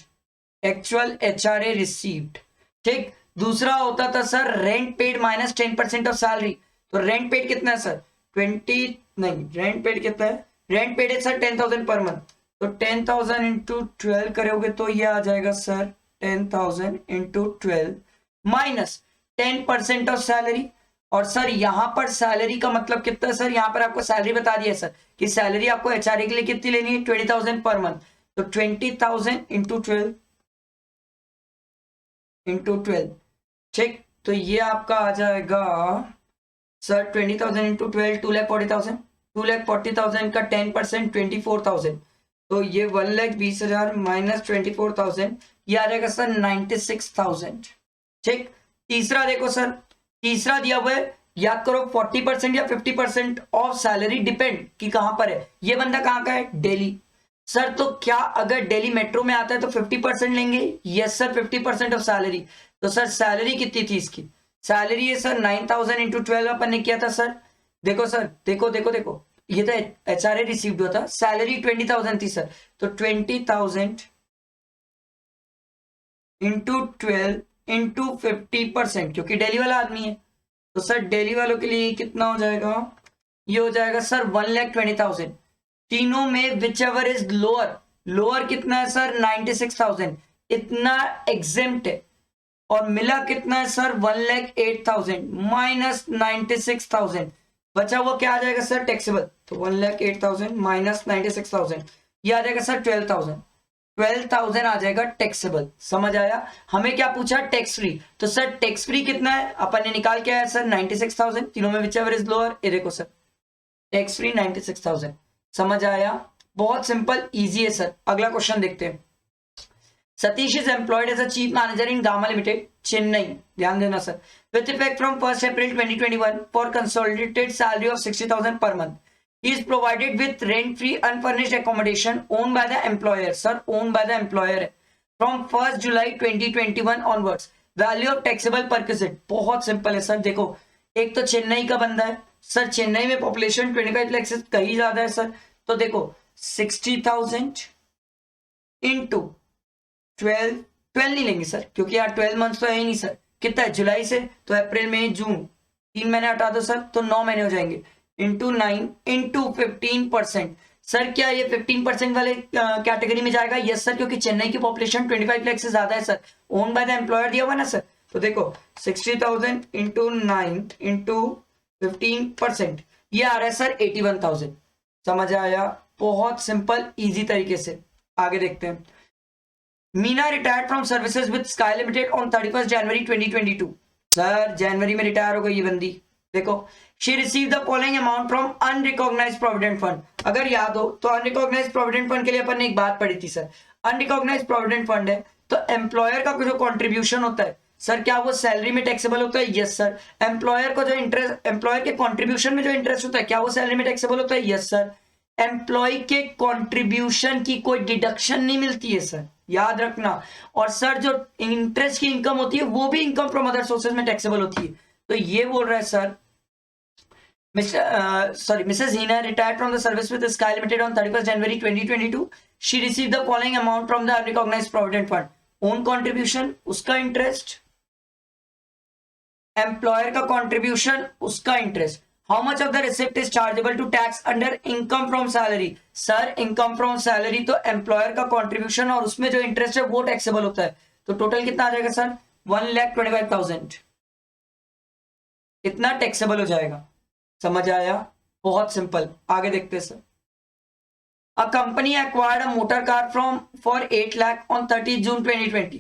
actual HRA received. ठीक, दूसरा होता था sir rent paid minus 10% of salary, तो रेंट पेड कितना है सर? 20 नहीं, रेंट पेड कितना है? रेंट पेड है सर 10,000 पर मंथ, तो 10,000 इंटू 12 करोगे तो ये आ जाएगा sir 10,000 into 12 minus 10% of salary. और सर यहाँ पर सैलरी का मतलब कितना है सर? यहाँ पर आपको सैलरी बता दिया सर कि सैलरी आपको एचआरए के लिए कितनी लेनी है? 20,000 पर मंथ, तो 20,000 इंटू 12 इंटू 12। ठीक, तो ये आपका आ जाएगा सर 20,000 इंटू 12, 2,40,000। 2,40,000 का 10% 24,000, तो ये 1,20,000 माइनस 24,000, ये आ जाएगा सर 96,000। ठीक, तीसरा देखो सर, तीसरा दिया हुआ है, याद करो 40% या 50% ऑफ सैलरी डिपेंड कि कहां पर है। ये बंदा कहां का है, दिल्ली। सर तो क्या अगर दिल्ली मेट्रो में आता है तो 50% लेंगे? Yes sir, 50% of salary. तो सर सैलरी कितनी थी इसकी? सैलरी है सर 9,000 इंटू 12 अपन ने किया था सर। देखो सर, देखो देखो देखो, ये तो HRA रिसीव्ड हुआ था। सैलरी 20,000 थी सर, तो 20,000 इंटू 12 इंटू 50%, क्योंकि दिल्ली वाला आदमी है। तो सर दिल्ली वालों के लिए कितना हो जाएगा? ये हो जाएगा सर 1,20,000। तीनों में whichever is lower, lower कितना है सर 96,000, इतना एग्जेम्प्ट है। और मिला कितना है सर 1,08,000 माइनस 96,000, बचा हुआ क्या आ जाएगा सर, टैक्सेबल। तो 1,08,000 माइनस 96,000, ये आ जाएगा सर 12,000। 12,000 आ जाएगा टैक्सेबल। समझ आया? हमें क्या पूछा, टैक्स फ्री। तो सर टैक्स फ्री कितना है अपन ने निकाल के आया सर 96,000, तीनों में विच एवर इज लोअर। ये देखो सर टैक्स फ्री 96,000। समझ आया? बहुत सिंपल इजी है सर। अगला क्वेश्चन देखते हैं। Satish is employed as a chief manager in gamma limited, Chennai. ध्यान देना sir. With effect from 1 April 2021 for consolidated salary of 60,000 per month. He is provided with rent-free unfurnished accommodation owned by the employer. Sir, owned by the employer है from 1st July 2021 onwards. Value of taxable perquisite बहुत simple है sir. देखो, एक तो चेन्नई का बंदा है sir, Chennai में पॉपुलेशन 25 लाख से कहीं ज्यादा है सर। तो देखो 60,000 इंटू 12 नहीं लेंगे सर, क्योंकि यार 12 मंथ तो है ही नहीं सर। कितना है, जुलाई से, तो अप्रैल मई जून, 3 महीने हटा दो सर, तो 9 महीने हो जाएंगे। Into 9 into 15%। सर क्या ये 15% वाले कैटेगरी में जाएगा? यस सर, क्योंकि चेन्नई की पॉपुलेशन 25 लाख से ज्यादा है sir. Own by the employer दिया हुआ ना सर। तो देखो 60,000 इंटू 9 इंटू 15%, ये आ रहा है सर 81,000। समझ आया? बहुत सिंपल इजी तरीके से। आगे देखते हैं। Meena retired from services with Sky Limited on 31 January 2022। Sir जनवरी में रिटायर हो गई ये बंदी। देखो, she receive the following amount from unrecognised provident fund. अगर याद हो तो अनरिकॉग्नाइज्ड प्रोविडेंट फंड के लिए अपन ने एक बात पढ़ी थी सर। अनरिकॉग्नाइज्ड प्रोविडेंट फंड है तो एम्प्लॉयर का जो कॉन्ट्रीब्यूशन होता है सर, क्या वो सैलरी में टैक्सेबल होता है? Yes sir. एम्प्लॉयर को जो इंटरेस्ट, एम्प्लॉयर के कॉन्ट्रीब्यूशन में जो इंटरेस्ट होता है, क्या वो सैलरी में टैक्सेबल होता है? Yes sir. एम्प्लॉय के कॉन्ट्रीब्यूशन की कोई डिडक्शन नहीं मिलती है सर, याद रखना। और सर जो इंटरेस्ट की इनकम होती है वो भी इनकम फ्रॉम अदर सोर्सेज में टैक्सेबल होती है। तो ये बोल रहा है sir, Mrs. Hina retired from the service with Sky Limited on 31st January 2022. She received the following amount from the unrecognized provident fund. Own contribution, उसका इंटरेस्ट, एम्प्लॉयर का कंट्रीब्यूशन, उसका interest. How much of the receipt is chargeable to tax under income from salary? Sir income from salary तो employer का contribution और उसमें जो interest है वो टैक्सेबल होता है। तो टोटल कितना आ जाएगा सर? 1,25,000। इतना टैक्सेबल हो जाएगा। समझ आया? बहुत सिंपल। आगे देखते हैं sir. A company acquired a motor car from for 8 lakh on 30 June 2020.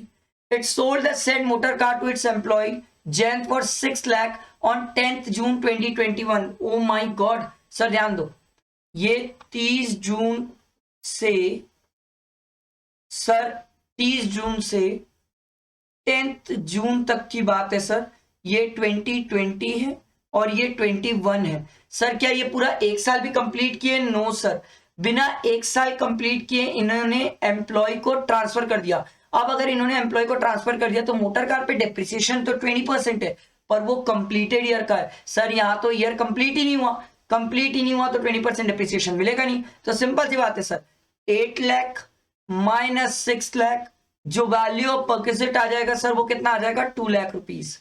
It sold the said motor car to its employee Jen for 6 lakh on 10th June 2021. Oh my God! Sir ध्यान दो, ये 30 जून से sir 30 जून से 10th जून तक की बात है sir. ये 2020 है और ये 21 है सर। क्या ये पूरा एक साल भी कंप्लीट किए? नो सर, बिना एक साल कंप्लीट किए इन्होंने एम्प्लॉय को ट्रांसफर कर दिया। अब अगर इन्होंने एम्प्लॉय को ट्रांसफर कर दिया तो मोटर कार पे डेप्रिसिएशन तो 20% है, पर वो कंप्लीटेड ईयर का है सर। यहाँ तो ईयर कंप्लीट ही नहीं हुआ, कंप्लीट ही नहीं हुआ तो 20% डेप्रिसिएशन मिलेगा नहीं। तो सिंपल सी बात है सर, 8 लाख माइनस 6 लाख, जो वैल्यू ऑफ परक्विजिट आ जाएगा सर वो कितना आ जाएगा? 2 लाख रुपीज।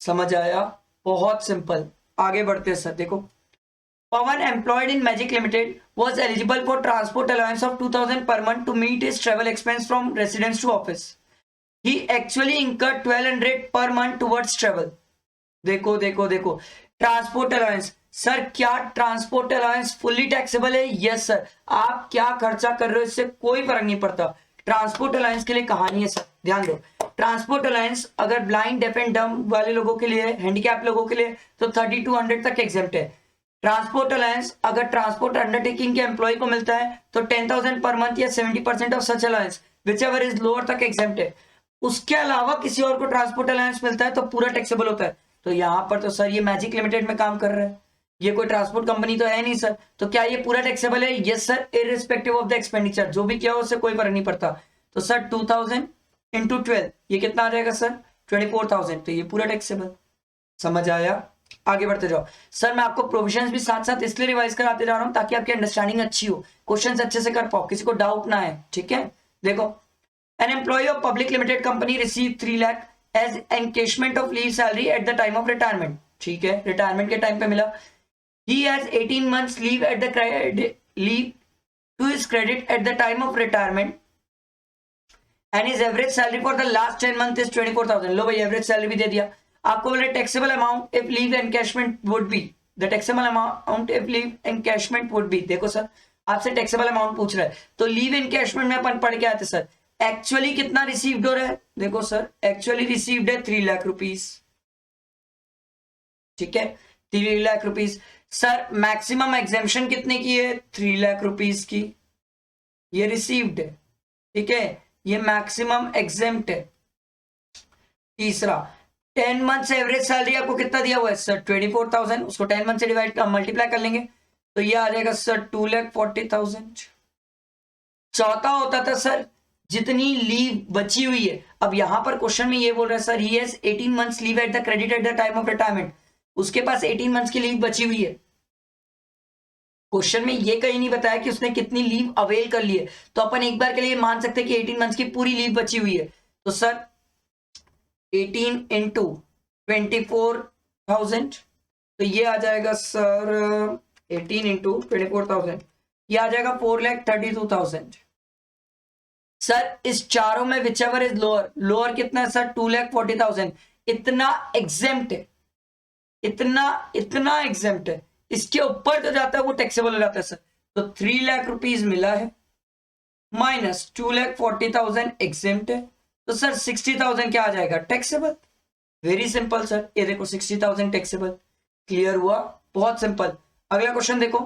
समझ आया? बहुत सिंपल। आगे बढ़ते हैं सर। देखो, Pawan employed in Magic Limited was eligible for transport allowance of 2,000 per month to meet his travel expense from residence to office. He actually incurred 1,200 per month towards travel. देखो देखो देखो, ट्रांसपोर्ट अलाउंस सर, क्या transport allowance fully taxable है? Yes sir. आप क्या खर्चा कर रहे हो इससे कोई फर्क नहीं पड़ता। ट्रांसपोर्ट अलाउंस के लिए कहानी है सर, ध्यान दो। ट्रांसपोर्ट अलाउंस अगर ब्लाइंड, डेफ एंड डम वाले लोगों के लिए, हैंडीकैप लोगों के लिए तो 3,200 तक एग्जेम्प्ट है। ट्रांसपोर्ट अलाउंस अगर ट्रांसपोर्ट अंडरटेकिंग के एम्प्लॉय को मिलता है तो 10,000 पर मंथ या 70% of such allowance which ever is lower तक एग्जेम्प्ट है, उसके अलावा किसी और को ट्रांसपोर्ट अलाउंस मिलता है तो पूरा टैक्सेबल होता है। तो यहाँ पर तो सर ये मैजिक लिमिटेड में काम कर रहा है, ये कोई ट्रांसपोर्ट कंपनी तो है नहीं सर, तो क्या ये पूरा टैक्सेबल है? Yes sir, irrespective of the expenditure, जो भी किया हो उससे कोई फर्क नहीं पड़ता। तो सर 2000 इंटू 12 ये कितना आ जाएगा सर? 24,000, तो ये पूरा टैक्सेबल। समझ आया? आगे बढ़ते जाओ। सर मैं आपको प्रोविजंस भी साथ साथ इसलिए रिवाइज कराते जा रहा हूं ताकि आपकी अंडरस्टैंडिंग अच्छी हो, क्वेश्चंस अच्छे से कर पाओ, किसी को डाउट ना है, ठीक है? देखो, an employ of public limited company receive 3 lakh as encashment of leave salary at the time of retirement, ठीक है, रिटायरमेंट के टाइम पे मिला। He has 18 months leave at the leave to his credit at the time of retirement, and his average salary for the last 10 months is 24,000. लो भाई average salary भी दे दिया आपको। बोले taxable amount if leave encashment would be, the taxable amount if leave encashment would be. देखो sir आपसे taxable amount पूछ रहा है, तो लीव एनकैशमेंट में अपन पढ़ के आते सर एक्चुअली कितना रिसीव्ड हो रहा है। देखो सर एक्चुअली रिसीव्ड है 3 लाख रुपीज, ठीक है, 3 lakh rupees. Sir maximum exemption कितने की है? 3 लाख रुपीज की, ये रिसीव्ड है, ठीक है, ये मैक्सिमम एग्जेम्प्ट है। तीसरा 10 मंथ्स एवरेज सैलरी आपको कितना दिया हुआ है सर? 24,000, उसको 10 मंथ से डिवाइड मल्टीप्लाई कर लेंगे तो ये आ जाएगा सर 2,40,000। चौथा होता था सर जितनी लीव बची हुई है, अब यहां पर क्वेश्चन में ये बोल रहा है sir he has 18 months leave at the credit at the time of retirement, उसके पास 18 मंथ्स की लीव बची हुई है। क्वेश्चन में ये कहीं नहीं बताया कि उसने कितनी लीव अवेल कर ली है, तो अपन एक बार के लिए मान सकते हैं कि 18 मंथ्स की पूरी लीव बची हुई है। तो सर 18 इंटू 24,000, तो ये आ जाएगा सर 18 इंटू 24,000, ये आ जाएगा 4,32,000। सर इस चारों में whichever is lower, lower कितना है सर? 2,40,000। इतना एग्जेम्प्ट है, इतना एग्जेम्प्ट है, इसके ऊपर जो जाता है वो टैक्सेबल हो जाता है सर। तो 3 लाख रुपीज मिला है माइनस 2,40,000 एग्जेम्प्ट है, तो सर 60,000 क्या आ जाएगा? टैक्सेबल। वेरी सिंपल सर, ये देखो 60,000 टैक्सेबल। क्लियर हुआ? बहुत सिंपल। अगला क्वेश्चन देखो,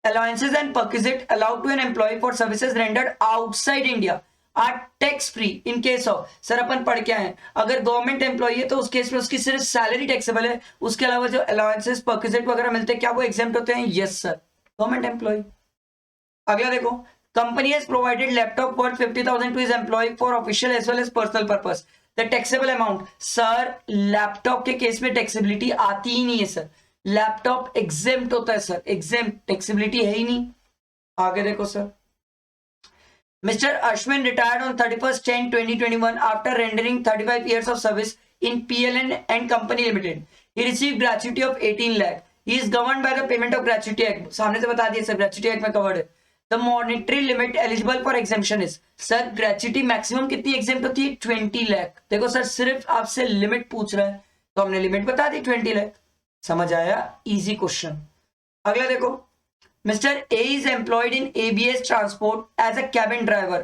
allowances and perquisite allowed to an employee for services rendered outside India are tax free in case of. Sir अपन पढ़ के आए अगर गवर्नमेंट एम्प्लॉय है तो उस केस में उसकी सिर्फ सैलरी टैक्सेबल है, उसके अलावा जो अलाउंसेस परक्विजिट वगैरह मिलते हैं क्या वो एग्जेम्प्ट होते हैं? Yes sir, government employ. अगला देखो, company has provided laptop worth 50,000 to his employ for official as well as personal purpose, the taxable amount. Sir laptop के केस में टैक्सेबिलिटी आती ही नहीं है सर, लैपटॉप एग्जेम्प्ट होता है सर, एग्जेम्प्ट, टैक्सेबिलिटी है ही नहीं। आगे देखो sir, Mr. Ashwin retired on 31st/10/2021 after rendering 35 years of service in PLN and Company Limited. He received gratuity of 18 lakh. He is governed by the Payment of Gratuity Act. सामने से बता दिया sir, gratuity act में covered है। The monetary limit eligible for exemption is, sir gratuity maximum कितनी exempt होती है? 20 लाख। देखो सर सिर्फ आपसे लिमिट पूछ रहा है तो हमने लिमिट बता दी 20 लाख। समझ आया? Easy question. अगला देखो, Mr. A is employed in ABS Transport as a cabin driver.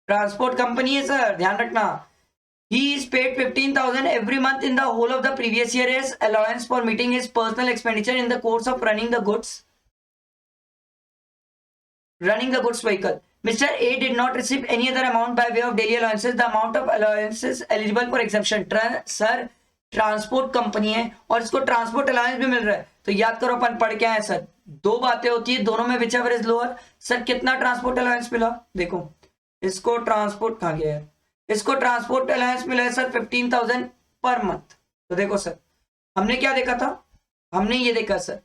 Transport company है सर, ध्यान रखना। He is paid 15,000 every month in the whole of the previous year as allowance for meeting his personal expenditure in the course of running the goods vehicle. Mr. A did not receive any other amount by way of daily allowances. The amount of allowances eligible for exemption. Sir transport company है और इसको transport allowance भी मिल रहा है, तो याद करो अपन पढ़ के आए सर, दो बातें होती है, दोनों में whichever is lower. Sir कितना ट्रांसपोर्ट अलाउंस मिला? देखो इसको ट्रांसपोर्ट कहां गया है, इसको ट्रांसपोर्ट अलाउंस मिला है सर 15,000 पर मंथ। तो देखो सर हमने क्या देखा था, हमने ये देखा सर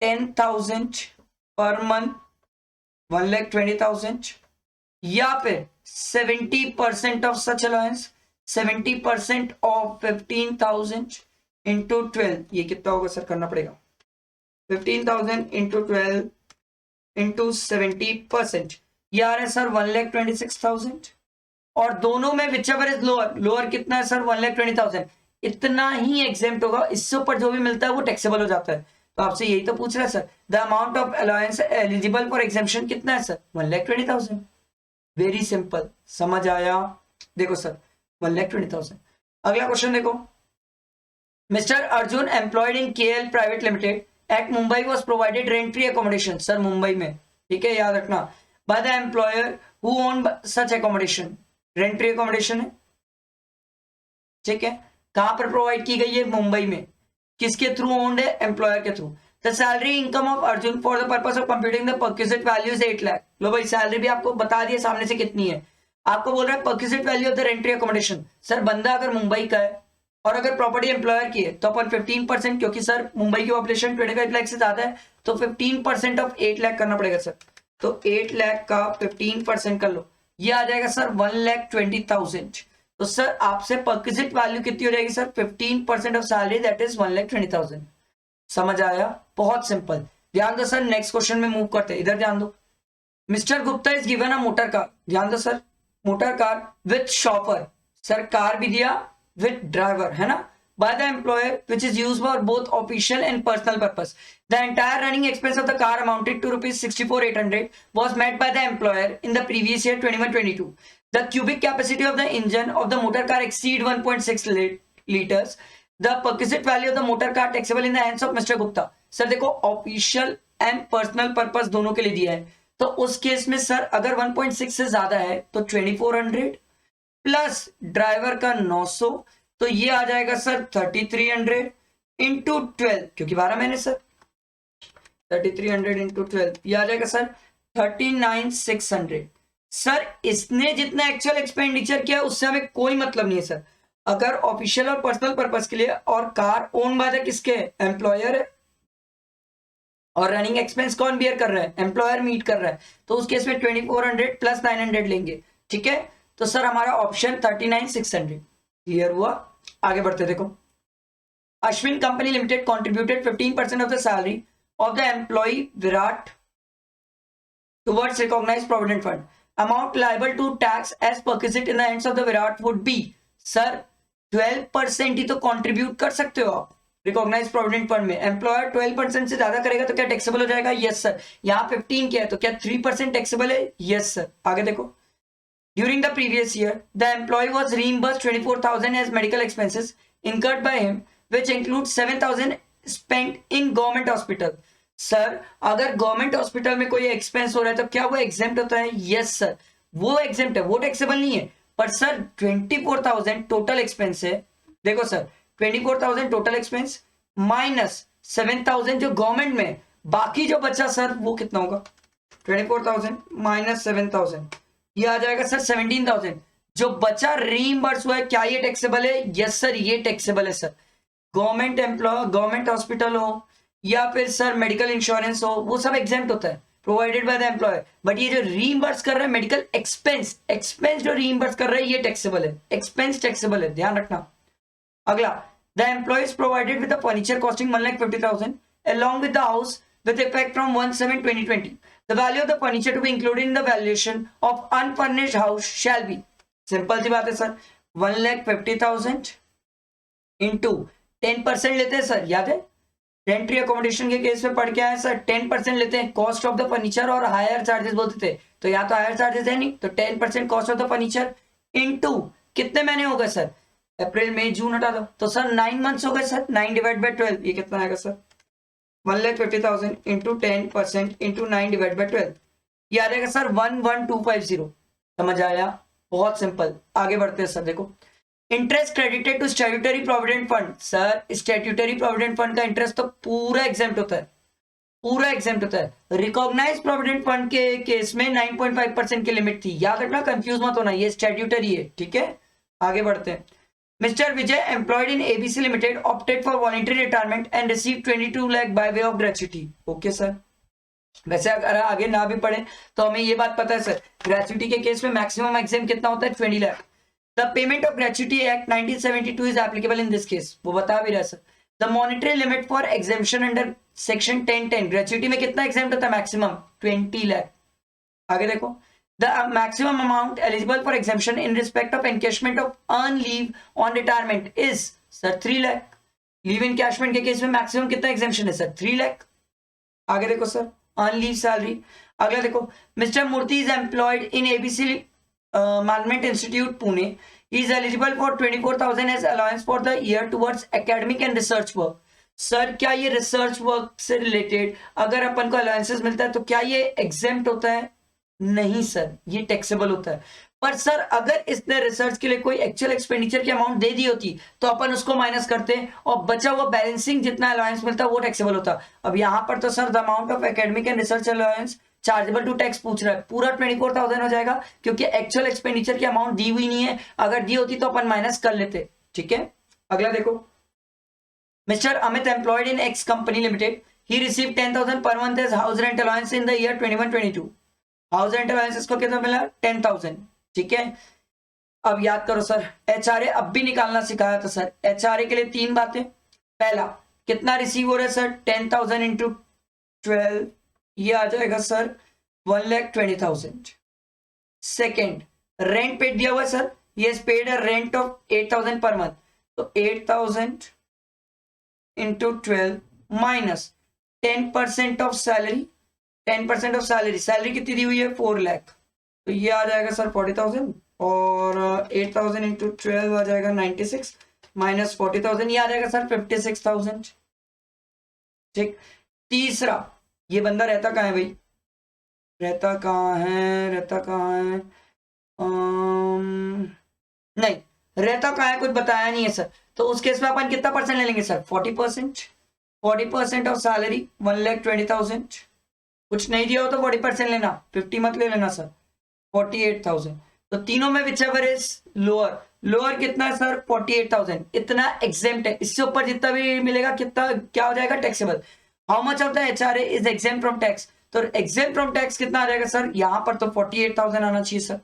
10,000 पर मंथ 1,20,000 या फिर 70% of such allowance, 70% of 15,000 into 12, ये कितना होगा सर? करना पड़ेगा 15,000 इंटू 12 इंटू 70%, ये आ रहा है सर 1,26,000। और दोनों में whichever is lower, lower कितना है सर? 1,20,000। इतना ही एग्जेम्प्ट होगा, इससे ऊपर जो भी मिलता है वो टैक्सेबल हो जाता है। तो आपसे यही तो पूछ रहा है sir, the amount of allowance eligible for exemption कितना है सर? 1,20,000। वेरी सिंपल, समझ आया? देखो सर 1,20,000। अगला क्वेश्चन देखो, mister Arjun employed in KL private limited at Mumbai was provided rent free accommodation. Sir Mumbai में, ठीक है, याद रखना, by the employer who own such accommodation, rent free accommodation है, ठीक है। कहां पर प्रोवाइड की गई है? मुंबई में। किसके थ्रू ओन्ड है? एम्प्लॉयर के through. The salary income of Arjun for the purpose of computing the perquisite value is 8 lakh. लो भाई सैलरी भी आपको बता दिया सामने से कितनी है। आपको बोल रहा है perquisite value of the rent free accommodation. Sir बंदा अगर मुंबई का है और अगर प्रॉपर्टी एम्प्लॉयर की है तो अपन 15%, क्योंकि सर मुंबई की पॉपुलेशन 25 लाख से ज्यादा है तो 15% ऑफ 8 लाख करना पड़ेगा सर। तो 8 लाख का 15% कर लो, ये आ जाएगा सर 1,20,000। तो सर आपसे परक्विजिट वैल्यू कितनी हो जाएगी sir? 15% of salary, that is 1,20,000। समझ आया? बहुत सिंपल। ध्यान दो सर, नेक्स्ट क्वेश्चन में मूव करते हैं। इधर ध्यान दो। Mister Gupta is given a motor car. ध्यान दो sir, motor car with chauffeur. Sir car भी दिया विथ ड्राइवर, है ना? By the employer which is used for both official and personal purpose. The entire running expense of the car amounted to ₹64,800 was met by the employer in the previous year 21-22. The cubic capacity of the engine of the motor car exceed 1.6 liters. The perquisite value of the motor car taxable in the hands of Mr. Gupta. Sir देखो official and personal purpose दोनों के लिए दिया है, तो उस case में sir अगर 1.6 से ज्यादा है तो 2400 प्लस ड्राइवर का 900, तो ये आ जाएगा सर 3300 इंटू 12, क्योंकि 12 महीने सर 3300 इंटू 12 ये आ जाएगा सर 39,600। सर इसने जितना एक्चुअल एक्सपेंडिचर किया उससे हमें कोई मतलब नहीं है सर। अगर ऑफिशियल और पर्सनल पर्पस के लिए और कार ओन बाय द किसके? एम्प्लॉयर है, और रनिंग एक्सपेंस कौन बियर कर रहा है? एम्प्लॉयर मीट कर रहा है, तो उस केस में 2400 प्लस 900 लेंगे, ठीक है। तो सर हमारा ऑप्शन 39,600 क्लियर हुआ। आगे बढ़ते देखो। Ashwin company limited contributed 15% of the salary of the employ Virat towards recognised provident fund. Amount liable to tax as perquisite in the hands of the Virat would be. Sir 12% ही तो कंट्रीब्यूट कर सकते हो आप रिकॉग्नाइज प्रोविडेंट फंड में। Employer 12% से ज्यादा करेगा तो क्या टैक्सेबल हो जाएगा? Yes sir. यहाँ 15 क्या है तो क्या 3% टैक्सेबल है? Yes sir. आगे देखो। During the previous year the employee was reimbursed 24,000 as medical expenses incurred by him which include 7,000 spent in government hospital. Sir अगर गवर्नमेंट हॉस्पिटल में कोई एक्सपेंस हो रहा है तो क्या वो एग्जेम्प्ट होता है? यस सर, वो एग्जेम्प्ट है, वो टैक्सेबल नहीं है। पर सर 24,000 टोटल एक्सपेंस है। देखो सर 24,000 टोटल एक्सपेंस माइनस 7,000 जो गवर्नमेंट में, बाकी जो बचा सर वो कितना होगा? 24,000 माइनस 7,000 ये आ जाएगा सर 17,000। जो बचा रीइंबर्स हुआ है, क्या ये टैक्सेबल है? यस सर, ये टैक्सेबल है sir. Government employ, government hospital हो या फिर सर मेडिकल इंश्योरेंस हो, वो सब एग्जेम्प्ट होता है, provided by the employer. But ये जो रीइंबर्स कर रहा है मेडिकल एक्सपेंस, एक्सपेंस जो रीइंबर्स कर रहा है ये टैक्सेबल है, एक्सपेंस टैक्सेबल है, ध्यान रखना। अगला, the employ is provided with the furniture costing 1,50,000 along with the house with effect from 1/7/2020. The value of the furniture to be included in the valuation of unfurnished house shall be, simple सी बात है sir, 1,50,000 into 10% लेते हैं sir, याद है rent free accommodation के case में पढ़ के आए सर, 10% लेते हैं कॉस्ट ऑफ द फर्नीचर और हायर चार्जेस बोलते थे, तो या तो हायर चार्जेस है नहीं तो 10% cost of the furniture into कितने महीने हो गए सर? अप्रैल मई जून हटा दो, तो सर 9 मंथ्स हो गए सर। 9 डिवाइड बाय 12 ये कितना आएगा sir? 1,50,000 into 10% into 9 divide by 12 ये आ जाएगा सर 11,250। समझ आया? बहुत सिंपल। आगे बढ़ते हैं सर। देखो, interest credited to statutory provident fund. Sir statutory provident fund का इंटरेस्ट तो पूरा एग्जेम्प्ट होता है, पूरा एग्जेम्प्ट होता है। रिकॉग्नाइज प्रोविडेंट फंड के केस में 9.5% की लिमिट थी, याद रखना, कंफ्यूज मत होना, ये स्टैट्यूटरी है, ठीक है। आगे बढ़ते हैं। Mister Vijay employed in ABC limited opted for voluntary retirement and receive 22 lakh bye way of gratuity. Okay sir, वैसे अगर आगे ना भी पढ़े तो हमें ये बात पता है सर, ग्रेच्युटी के केस में मैक्सिमम एग्जाम कितना होता है? 20 lakh. The payment of gratuity act 1972 is applicable in this case, वो बता भी रहा sir. The monetary limit for exemption under section 1010, gratuity में कितना एग्जाम्प्ट होता है? मैक्सिमम 20 लाख। आगे देखो, the maximum amount eligible for exemption in respect of encashment of earned leave on retirement is sir 3 lakh. Leave encashment के case में maximum कितना exemption है सर? 3 लाख। आगे देखो सर, अर्न लीव सैलरी। अगला देखो, mister Murthy is employed in ABC management institute Pune, is eligible for 24,000 as allowance for the year towards academic and research work. Sir क्या ये रिसर्च वर्क से रिलेटेड अगर अपन को अलाउंसेस मिलता है तो क्या ये एग्जेम्प्ट होता है? नहीं सर, ये टैक्सेबल होता है। पर सर अगर इसने रिसर्च के लिए कोई एक्चुअल एक्सपेंडिचर की अमाउंट दे दी होती तो अपन उसको माइनस करते और बचा हुआ बैलेंसिंग जितना अलाउंस मिलता वो टैक्सेबल होता। अब यहाँ पर तो sir the amount of academic and research allowance chargeable to tax पूछ रहा है, पूरा 24,000 हो जाएगा क्योंकि एक्चुअल एक्सपेंडिचर की अमाउंट दी हुई नहीं है, अगर दी होती तो अपन माइनस कर लेते। ठीक है, अगला देखो, mister Amit employed in X company limited, he receive 10,000 per month as house rent allowance in the year 21-22। House rent allowance इसको कितना मिला? 10,000। ठीक है, अब याद करो सर, एचआरए अब भी निकालना सिखाया था सर। एचआरए के लिए 3 बातें, पहला कितना रिसीव हो रहा है सर? 10,000 इंटू 12, ये आ जाएगा सर 1,20,000। सेकेंड, रेंट पेड दिया हुआ है सर, ये paid a rent of 8,000 per month, तो 8,000 into 12 minus 10% of salary. 10% of salary, salary कितनी दी हुई है? 4 लाख, तो ये आ जाएगा सर 40,000 और 8,000 इंटू 12 आ जाएगा 96 माइनस 40,000, ये आ जाएगा सर 56,000। ठीक, तीसरा, ये बंदा रहता कहाँ है भाई? रहता कहाँ है? नहीं, रहता कहाँ है कुछ बताया नहीं है सर, तो उस केस में अपन कितना परसेंट ले लेंगे सर? 40%। 40% of salary 1,20,000। कुछ नहीं दिया हो तो 40% लेना, 50 मत ले लेना सर, 48,000। तो तीनों में whichever is lower, lower कितना है सर? 48,000, इतना एग्जेम्प्ट है। इससे ऊपर जितना भी मिलेगा कितना क्या हो जाएगा? Taxable. How much of the HRA is exempt from tax, तो एग्जेम्प्ट फ्रॉम टैक्स कितना आ जाएगा सर? यहाँ पर तो 48,000 आना चाहिए सर,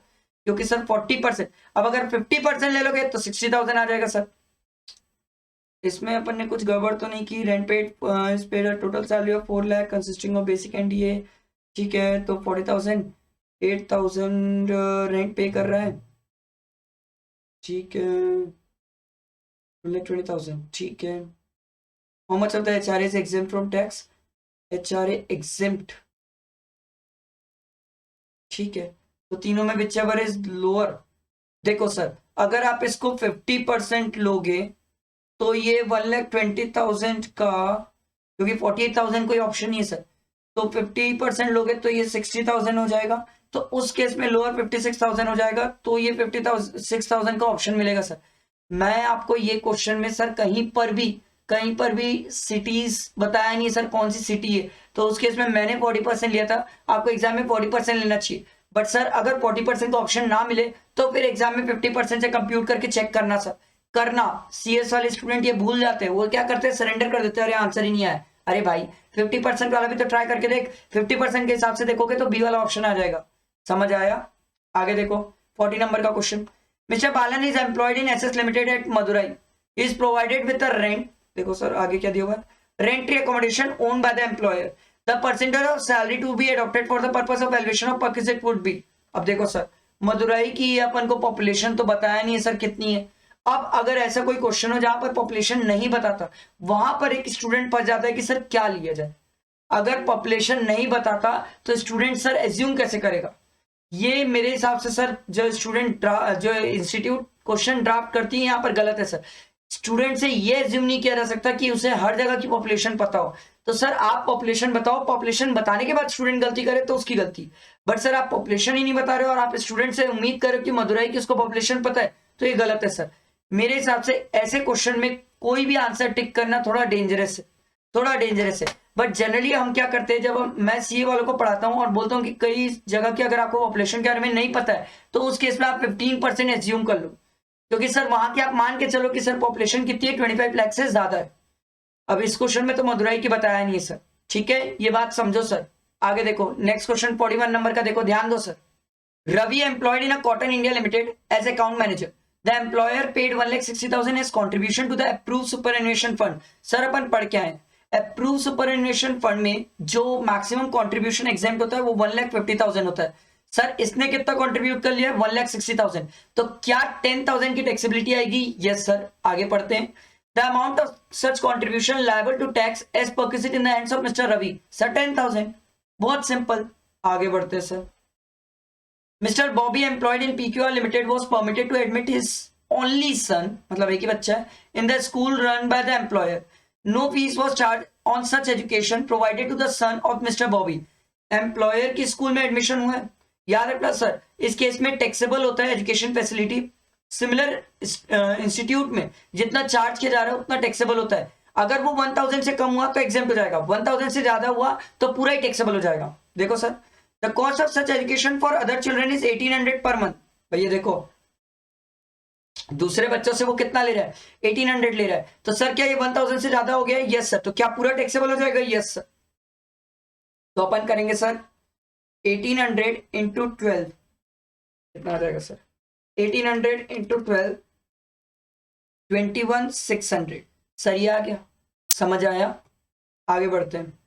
क्योंकि सर 40%, अब अगर 50% ले लोगे तो 60,000 आ जाएगा सर। इसमें अपन ने कुछ गड़बड़ तो नहीं की। Rent paid is paid total salary of 4 lakh consisting of basic and ये, ठीक है, तो 40,000, 8,000 रेंट पे कर रहा है, ठीक है, 20,000, ठीक है। How much of the HRA is exempt from tax? HRA exempt, ठीक है, तो तीनों में विच एवर इज लोअर। देखो सर, अगर आप इसको 50% लोगे तो ये 1,20,000 का, क्योंकि 48,000 कोई ऑप्शन नहीं है सर, तो 50% लोगे तो ये 60,000 हो जाएगा, तो उस केस में लोअर 56,000 हो जाएगा, तो ये 56,000 का ऑप्शन मिलेगा सर। मैं आपको ये क्वेश्चन में सर कहीं पर भी सिटीज बताया नहीं है सर कौन सी सिटी है, तो उस केस में मैंने 40% लिया था, आपको एग्जाम में 40% लेना चाहिए। बट सर अगर 40% का ऑप्शन ना मिले तो फिर एग्जाम में 50% से कंप्यूट करके चेक करना सर, करना। सीएस वाले स्टूडेंट ये भूल जाते हैं, वो क्या करते हैं? सरेंडर कर देते हैं, अरे आंसर ही नहीं आया। अरे भाई 50% वाला भी तो ट्राई करके देख, 50% के हिसाब से देखोगे तो बी वाला ऑप्शन आ जाएगा। समझ आया? आगे देखो 40 नंबर का क्वेश्चन, mister Balan is employed in SS limited at Madurai, is provided with a rent, देखो सर आगे क्या दिया हुआ है, rent free accommodation owned by the employer, the percentage of salary to be adopted for the purpose of valuation of perquisite would be. अब देखो sir, Madurai की अपन को पॉपुलेशन तो बताया नहीं है सर कितनी है। अब अगर ऐसा कोई क्वेश्चन हो जहां पर पॉपुलेशन नहीं बताता, वहां पर एक स्टूडेंट फंस जाता है कि सर क्या लिया जाए। अगर पॉपुलेशन नहीं बताता तो स्टूडेंट सर एज्यूम कैसे करेगा? ये मेरे हिसाब से सर जो स्टूडेंट जो इंस्टीट्यूट क्वेश्चन ड्राफ्ट करती है यहाँ पर गलत है सर। स्टूडेंट से ये एज्यूम नहीं किया जा सकता कि उसे हर जगह की पॉपुलेशन पता हो। तो सर आप पॉपुलेशन बताओ, पॉपुलेशन बताने के बाद स्टूडेंट गलती करे तो उसकी गलती, बट सर आप पॉपुलेशन ही नहीं बता रहे हो और आप स्टूडेंट से उम्मीद करो कि मदुरई की उसको पॉपुलेशन पता है, तो ये गलत है सर। मेरे हिसाब से ऐसे क्वेश्चन में कोई भी आंसर टिक करना थोड़ा डेंजरस है। बट जनरली हम क्या करते हैं, जब मैं सीए वालों को पढ़ाता हूं और बोलता हूं कि कई जगह की अगर आपको पॉपुलेशन के बारे में नहीं पता है तो उस केस में आप 15% एज्यूम कर लो, क्योंकि सर वहां के आप मान के चलो कि सर पॉपुलेशन कितनी है, 25 लाख से ज्यादा है। अब इस क्वेश्चन में तो मदुरई की बताया नहीं है सर, ठीक है, ये बात समझो सर। आगे देखो नेक्स्ट क्वेश्चन 41 नंबर का, देखो ध्यान दो sir. Ravi employed in a Cotton India Limited as account manager, the employer paid 1,60,000 as contribution to the approve superannuation fund. Sir अपन पढ़ के आए, अप्रूव सुपरएनुएशन फंड में जो मैक्सिमम कॉन्ट्रीब्यूशन एग्जेम्प्ट होता है वो 1,50,000 होता है। सर इसने कितना कंट्रीब्यूट कर लिया? 1,60,000, तो क्या 10,000 की टैक्सेबिलिटी आएगी? Yes sir. आगे पढ़ते हैं, the amount of such contribution liable to tax as perquisite in the hands of mister Ravi, sir 10,000। बहुत सिंपल, आगे बढ़ते हैं sir. Mister Bobby employed in PQR limited was permitted to admit his only son, मतलब एक ही बच्चा है, in the school run by the employer, no fees was charge on such education provided to the son of mister Bobby. Employer की school में admission हुआ है, याद रखना सर, इस केस में टैक्सेबल होता है एजुकेशन फैसिलिटी। सिमिलर इंस्टीट्यूट में जितना चार्ज किया जा रहा है उतना टैक्सेबल होता है। अगर वो 1000 से कम हुआ तो एग्जेम्प्ट हो जाएगा, 1000 से ज्यादा हुआ तो पूरा ही टैक्सेबल हो जाएगा। देखो sir, the cost of such education for other children is 1800 per month. भैया देखो, दूसरे बच्चों से वो कितना ले रहा है, 1800 ले रहा है, तो सर क्या ये 1000 से ज्यादा हो गया? Yes sir. तो क्या पूरा टैक्सेबल हो जाएगा? Yes sir. तो अपन करेंगे सर 1800 इंटू 12 कितना आ जाएगा सर? 1800 इंटू 12 21,600। सही आ गया, समझ आया? आगे बढ़ते हैं।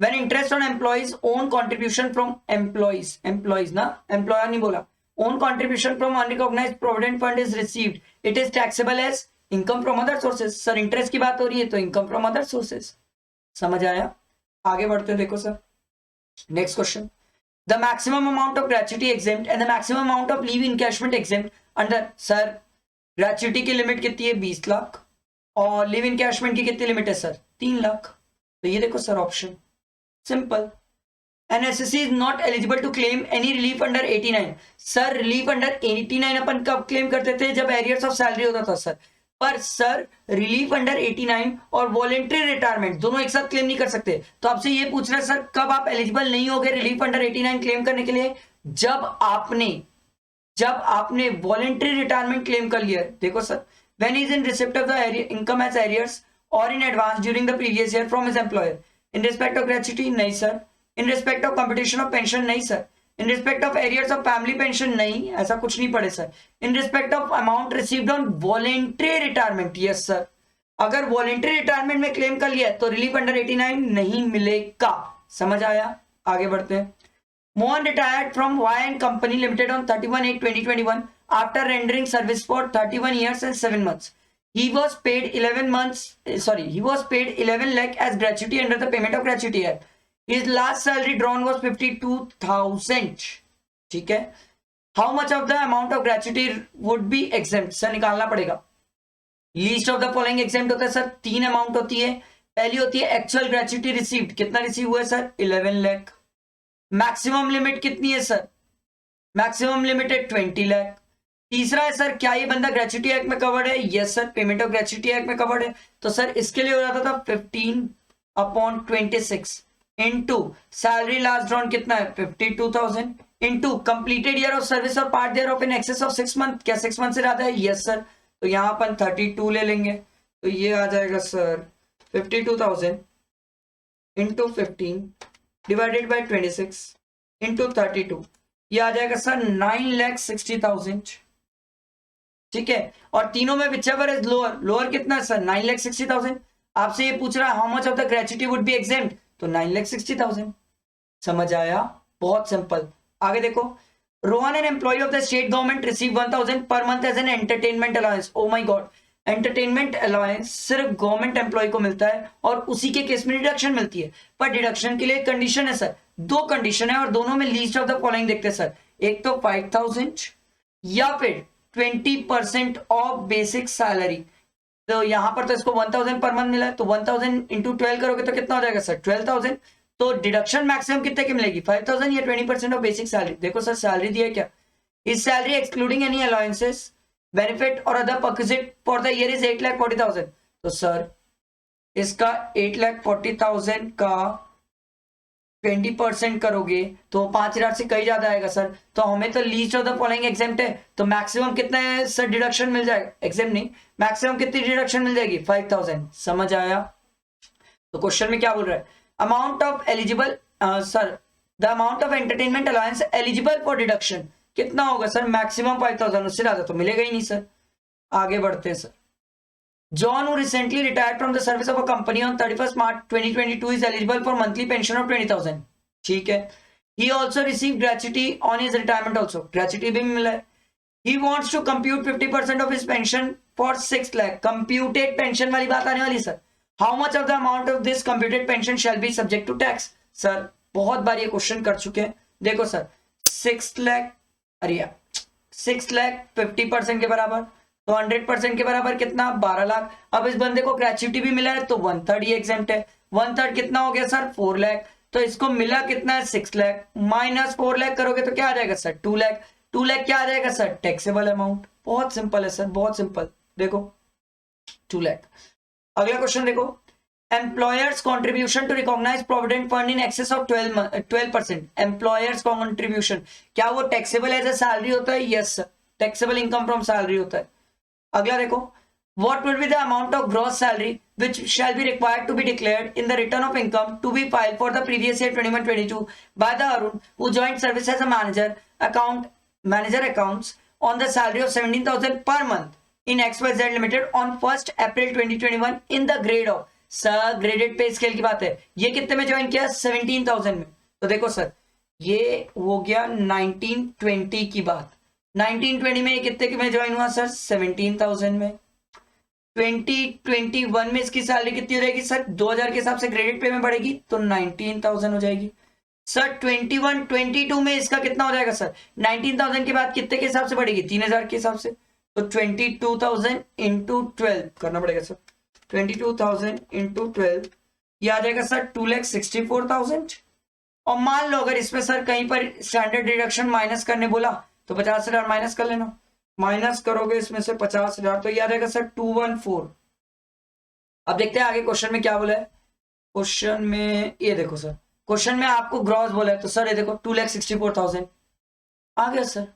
When interest on employees own contribution from employees ना, employer नहीं बोला, own contribution from unrecognized provident fund is received, it is taxable as income from other sources। Sir interest की बात हो रही है तो income from other sources। समझ आया? आगे बढ़ते हैं। देखो sir, next question, the maximum amount of gratuity exempt and the maximum amount of leave encashment exempt under. Sir gratuity की लिमिट कितनी है? 20 लाख, और लीव इनकैशमेंट की कितनी लिमिट है सर? 3 लाख। तो ये देखो sir option simple. An SSC is not eligible to claim any relief under 89। Sir relief under 89 अपन कब क्लेम करते थे? जब एरियर्स ऑफ सैलरी होता था सर। पर सर रिलीफ अंडर 89 और वॉलेंट्री रिटायरमेंट दोनों एक साथ क्लेम नहीं कर सकते। तो आपसे ये पूछ रहे सर कब आप एलिजिबल नहीं होगे रिलीफ अंडर 89 क्लेम करने के लिए? जब आपने वॉलेंट्री रिटायरमेंट क्लेम कर लिया। देखो sir, when is in receipt of the income as arrears और in advance during the previous year from his employer. In respect of gratuity नहीं sir. In respect of commutation of pension नहीं sir. In respect of arrears of family pension नहीं, ऐसा कुछ नहीं पड़े sir. In respect of amount received on voluntary retirement, yes sir. अगर voluntary retirement में claim कर लिया तो रिलीफ अंडर 89 नहीं मिलेगा। समझ आया? आगे बढ़ते हैं। Mohan retired from Y and company limited on 31/8/2021 after rendering service for 31 years and 7 months। He was paid 11 lakh as gratuity under the Payment of Gratuity Act। His last salary drawn was 52,000। ठीक है। How much of the amount of gratuity would be exempt? Sir निकालना पड़ेगा। Least of the following exempt होता है sir, 3 amount होती है। पहली होती है एक्चुअल ग्रेच्युटी रिसीव्ड, कितना रिसीव हुआ है सर? 11 लाख। मैक्सिमम लिमिट कितनी है सर? मैक्सिमम लिमिट है 20 लाख। तीसरा है सर क्या ये बंदा ग्रेच्युटी एक्ट में कवर्ड है? Yes sir, payment of gratuity act में कवर्ड है। तो सर इसके लिए हो जाता था 15/26 इनटू सैलरी लास्ट ड्रॉन कितना है? 52,000 into completed year of service और part there of in excess of 6 month. क्या 6 मंथ से ज्यादा है? Yes sir. तो यहाँ अपन 32 ले लेंगे, तो ये आ जाएगा sir 52,000 into 15 divided by 26 into 32, ये आ जाएगा सर 9,60,000। ठीक है। और तीनों में विचएवर इज लोअर कितना है सर? 9,60,000। आपसे ये पूछ रहा है how much of the gratuity would be exempt, तो 9,60,000। समझ आया? बहुत सिंपल। आगे देखो, Rohan an employ of the state government receive 1,000 per month as an entertainment allowance. Oh my god, entertainment allowance सिर्फ गवर्नमेंट एम्प्लॉय को मिलता है और उसी के केस में डिडक्शन मिलती है। पर डिडक्शन के लिए कंडीशन है सर, 2 कंडीशन है और दोनों में लीस्ट ऑफ द फॉलोइंग देखते हैं सर। एक तो 5,000 या फिर 20% ऑफ बेसिक सैलरी। तो यहां पर तो इसको 1,000 पर मंथ मिला है, तो 1,000 इंटू 12 करोगे तो कितना हो जाएगा सर? 12,000। तो डिडक्शन मैक्सिमम कितने की मिलेगी? 5,000 या 20% ऑफ बेसिक सैलरी। देखो सर सैलरी दिया क्या? इस salary excluding any allowances benefit और other perquisite for the year is 8,40,000। तो सर इसका 8,40,000 का 20% करोगे तो 5,000 से कहीं ज्यादा आएगा सर। तो हमें तो least of the following exempt है, तो मैक्सिमम कितना है सर डिडक्शन मिल जाएगा? एग्जेम्प्ट नहीं, मैक्सिमम कितनी डिडक्शन मिल जाएगी? 5,000। समझ आया? तो क्वेश्चन में क्या बोल रहा है? Amount of eligible sir the amount of entertainment allowance eligible for deduction कितना होगा सर? मैक्सिमम 5,000, उससे ज्यादा तो मिलेगा ही नहीं सर। आगे बढ़ते हैं sir. John, who recently retired from the service of a company on 31st March 2022, is eligible for monthly pension of 20,000। ठीक है। He also received gratuity on his retirement also। gratuity भी मिला है। He wants to compute 50% of his pension for 6 lakh। computed pension वाली बात आने वाली sir. How much of the amount of this computed pension shall be subject to tax? Sir बहुत बार ये question कर चुके हैं। देखो सर 6 लाख, अरे 6 लाख 50% के बराबर, तो 100% के बराबर कितना? 12 लाख। अब इस बंदे को ग्रेच्युटी भी मिला है तो 1/3 ही एग्जेम्प्ट है। 1/3 कितना हो गया सर? 4 लाख। तो इसको मिला कितना है 6 लाख, माइनस 4 लाख करोगे तो क्या आ जाएगा सर 2 लाख। 2 लाख क्या आ जाएगा सर टैक्सेबल अमाउंट। बहुत सिंपल है सर, बहुत सिंपल। देखो 2 लाख। अगला क्वेश्चन देखो, employer's contribution to recognise provident fund in excess of 12%। Employer's contribution क्या वो टैक्सेबल एज ए सैलरी होता है? Yes sir, taxable income from salary होता है। अगला देखो, what will be the amount of gross salary which shall be required to be declared in the return of income to be filed for the previous year 21-22 by the Arun who joined service as a manager accounts on the salary of 17,000 per month in XYZ Limited on 1st April 2021 in the grade of sir graded पे scale की बात है। ये कितने में join किया? 17,000 में। तो देखो सर ये हो गया 1920 की बात। 1920 में कितने में ज्वाइन हुआ सर? 17,000 में। 2021 में इसकी सैलरी कितनी हो जाएगी सर? 2000 के हिसाब से ग्रेडेड पे में बढ़ेगी तो 19,000 हो जाएगी सर। 21-22 में इसका कितना हो जाएगा सर? 19,000 के बाद कितने के हिसाब से बढ़ेगी? 3,000 के हिसाब से। तो 22,000 इंटू 12 करना पड़ेगा सर। 22,000 इंटू 12 ये आ जाएगा सर 2,64,000। और मान लो अगर इसमें सर कहीं पर स्टैंडर्ड डिडक्शन माइनस करने बोला तो 50,000 माइनस कर लेना। माइनस करोगे इसमें से 50,000 तो ये आ जाएगा सर 214। अब देखते हैं आगे क्वेश्चन में क्या बोला है। क्वेश्चन में ये देखो सर, क्वेश्चन में आपको ग्रॉस बोला है तो सर ये देखो 2,64,000 आ गया सर।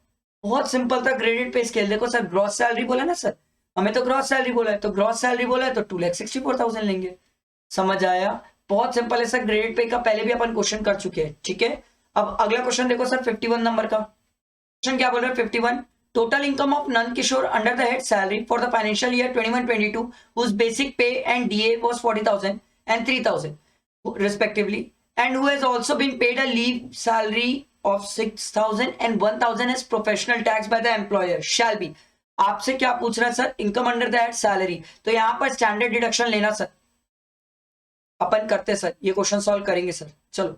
बहुत सिंपल था ग्रेडेड पे स्केल। देखो सर ग्रॉस सैलरी बोला ना सर, हमें तो ग्रॉस सैलरी बोला है, तो ग्रॉस सैलरी बोला है तो 2,64,000 लेंगे। समझ आया? बहुत सिंपल है सर। ग्रेडेड पे का पहले भी अपन क्वेश्चन कर चुके हैं, ठीक है। अब अगला क्वेश्चन देखो सर 51 नंबर का क्वेश्चन क्या बोल रहा है। 51, total income of Nand Kishore under the head salary for the financial year 21-22 whose basic pay and DA was 40,000 and 3,000 respectively and who has also been paid a leave salary of 6,000 and 1,000 as professional tax by the employer shall be। आपसे क्या पूछ रहा है sir? Income under the head salary. तो यहां पर standard deduction लेना sir, अपन करते सर, ये क्वेश्चन सॉल्व करेंगे सर। चलो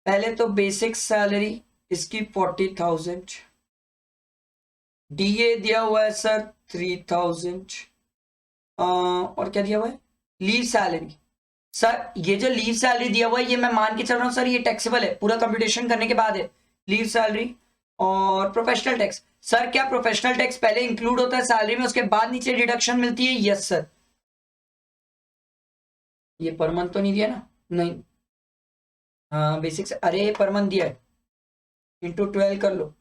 पहले तो बेसिक सैलरी इसकी 40,000, डीए दिया हुआ है सर 3,000 और क्या दिया हुआ है? Leave salary. सर ये जो लीव सैलरी दिया हुआ है ये मैं मान के चल रहा हूँ सर ये टैक्सेबल है, पूरा कंप्यूटेशन करने के बाद है। लीव सैलरी और प्रोफेशनल टैक्स। सर क्या प्रोफेशनल टैक्स पहले इंक्लूड होता है सैलरी में, उसके बाद नीचे डिडक्शन मिलती है? Yes sir. ये पर मंथ तो नहीं दिया ना? नहीं। हाँ बेसिक, अरे पर मंथ दिया है। इंटू 12 कर लो,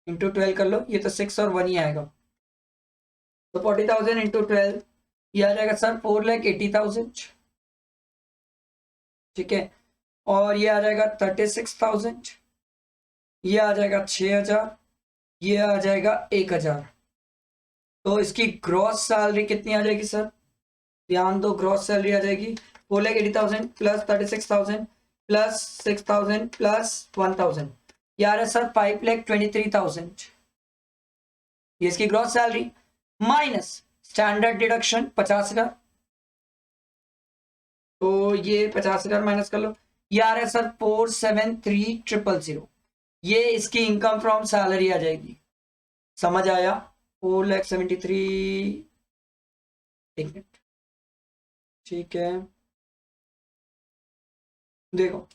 इंटू 12 कर लो, ये तो 6 और 1 ही आएगा। तो 40,000 इंटू 12 ये आ जाएगा सर 4,80,000, ठीक है। और ये आ जाएगा 36,000, ये आ जाएगा 6,000, ये आ जाएगा 1,000। तो इसकी ग्रॉस सैलरी कितनी आ जाएगी सर? ध्यान दो, ग्रॉस सैलरी आ जाएगी 4,80,000 प्लस 36,000 प्लस 6,000 प्लस 1,000, ये आ रहा है सर 5,23,000। ये इसकी gross salary minus standard deduction 50,000, तो ये 50,000 माइनस कर लो, ये आ रहा है सर 4,73,000। ये इसकी इनकम फ्रॉम सैलरी आ जाएगी। समझ आया? 4,73,000, एक मिनट, ठीक है। देखो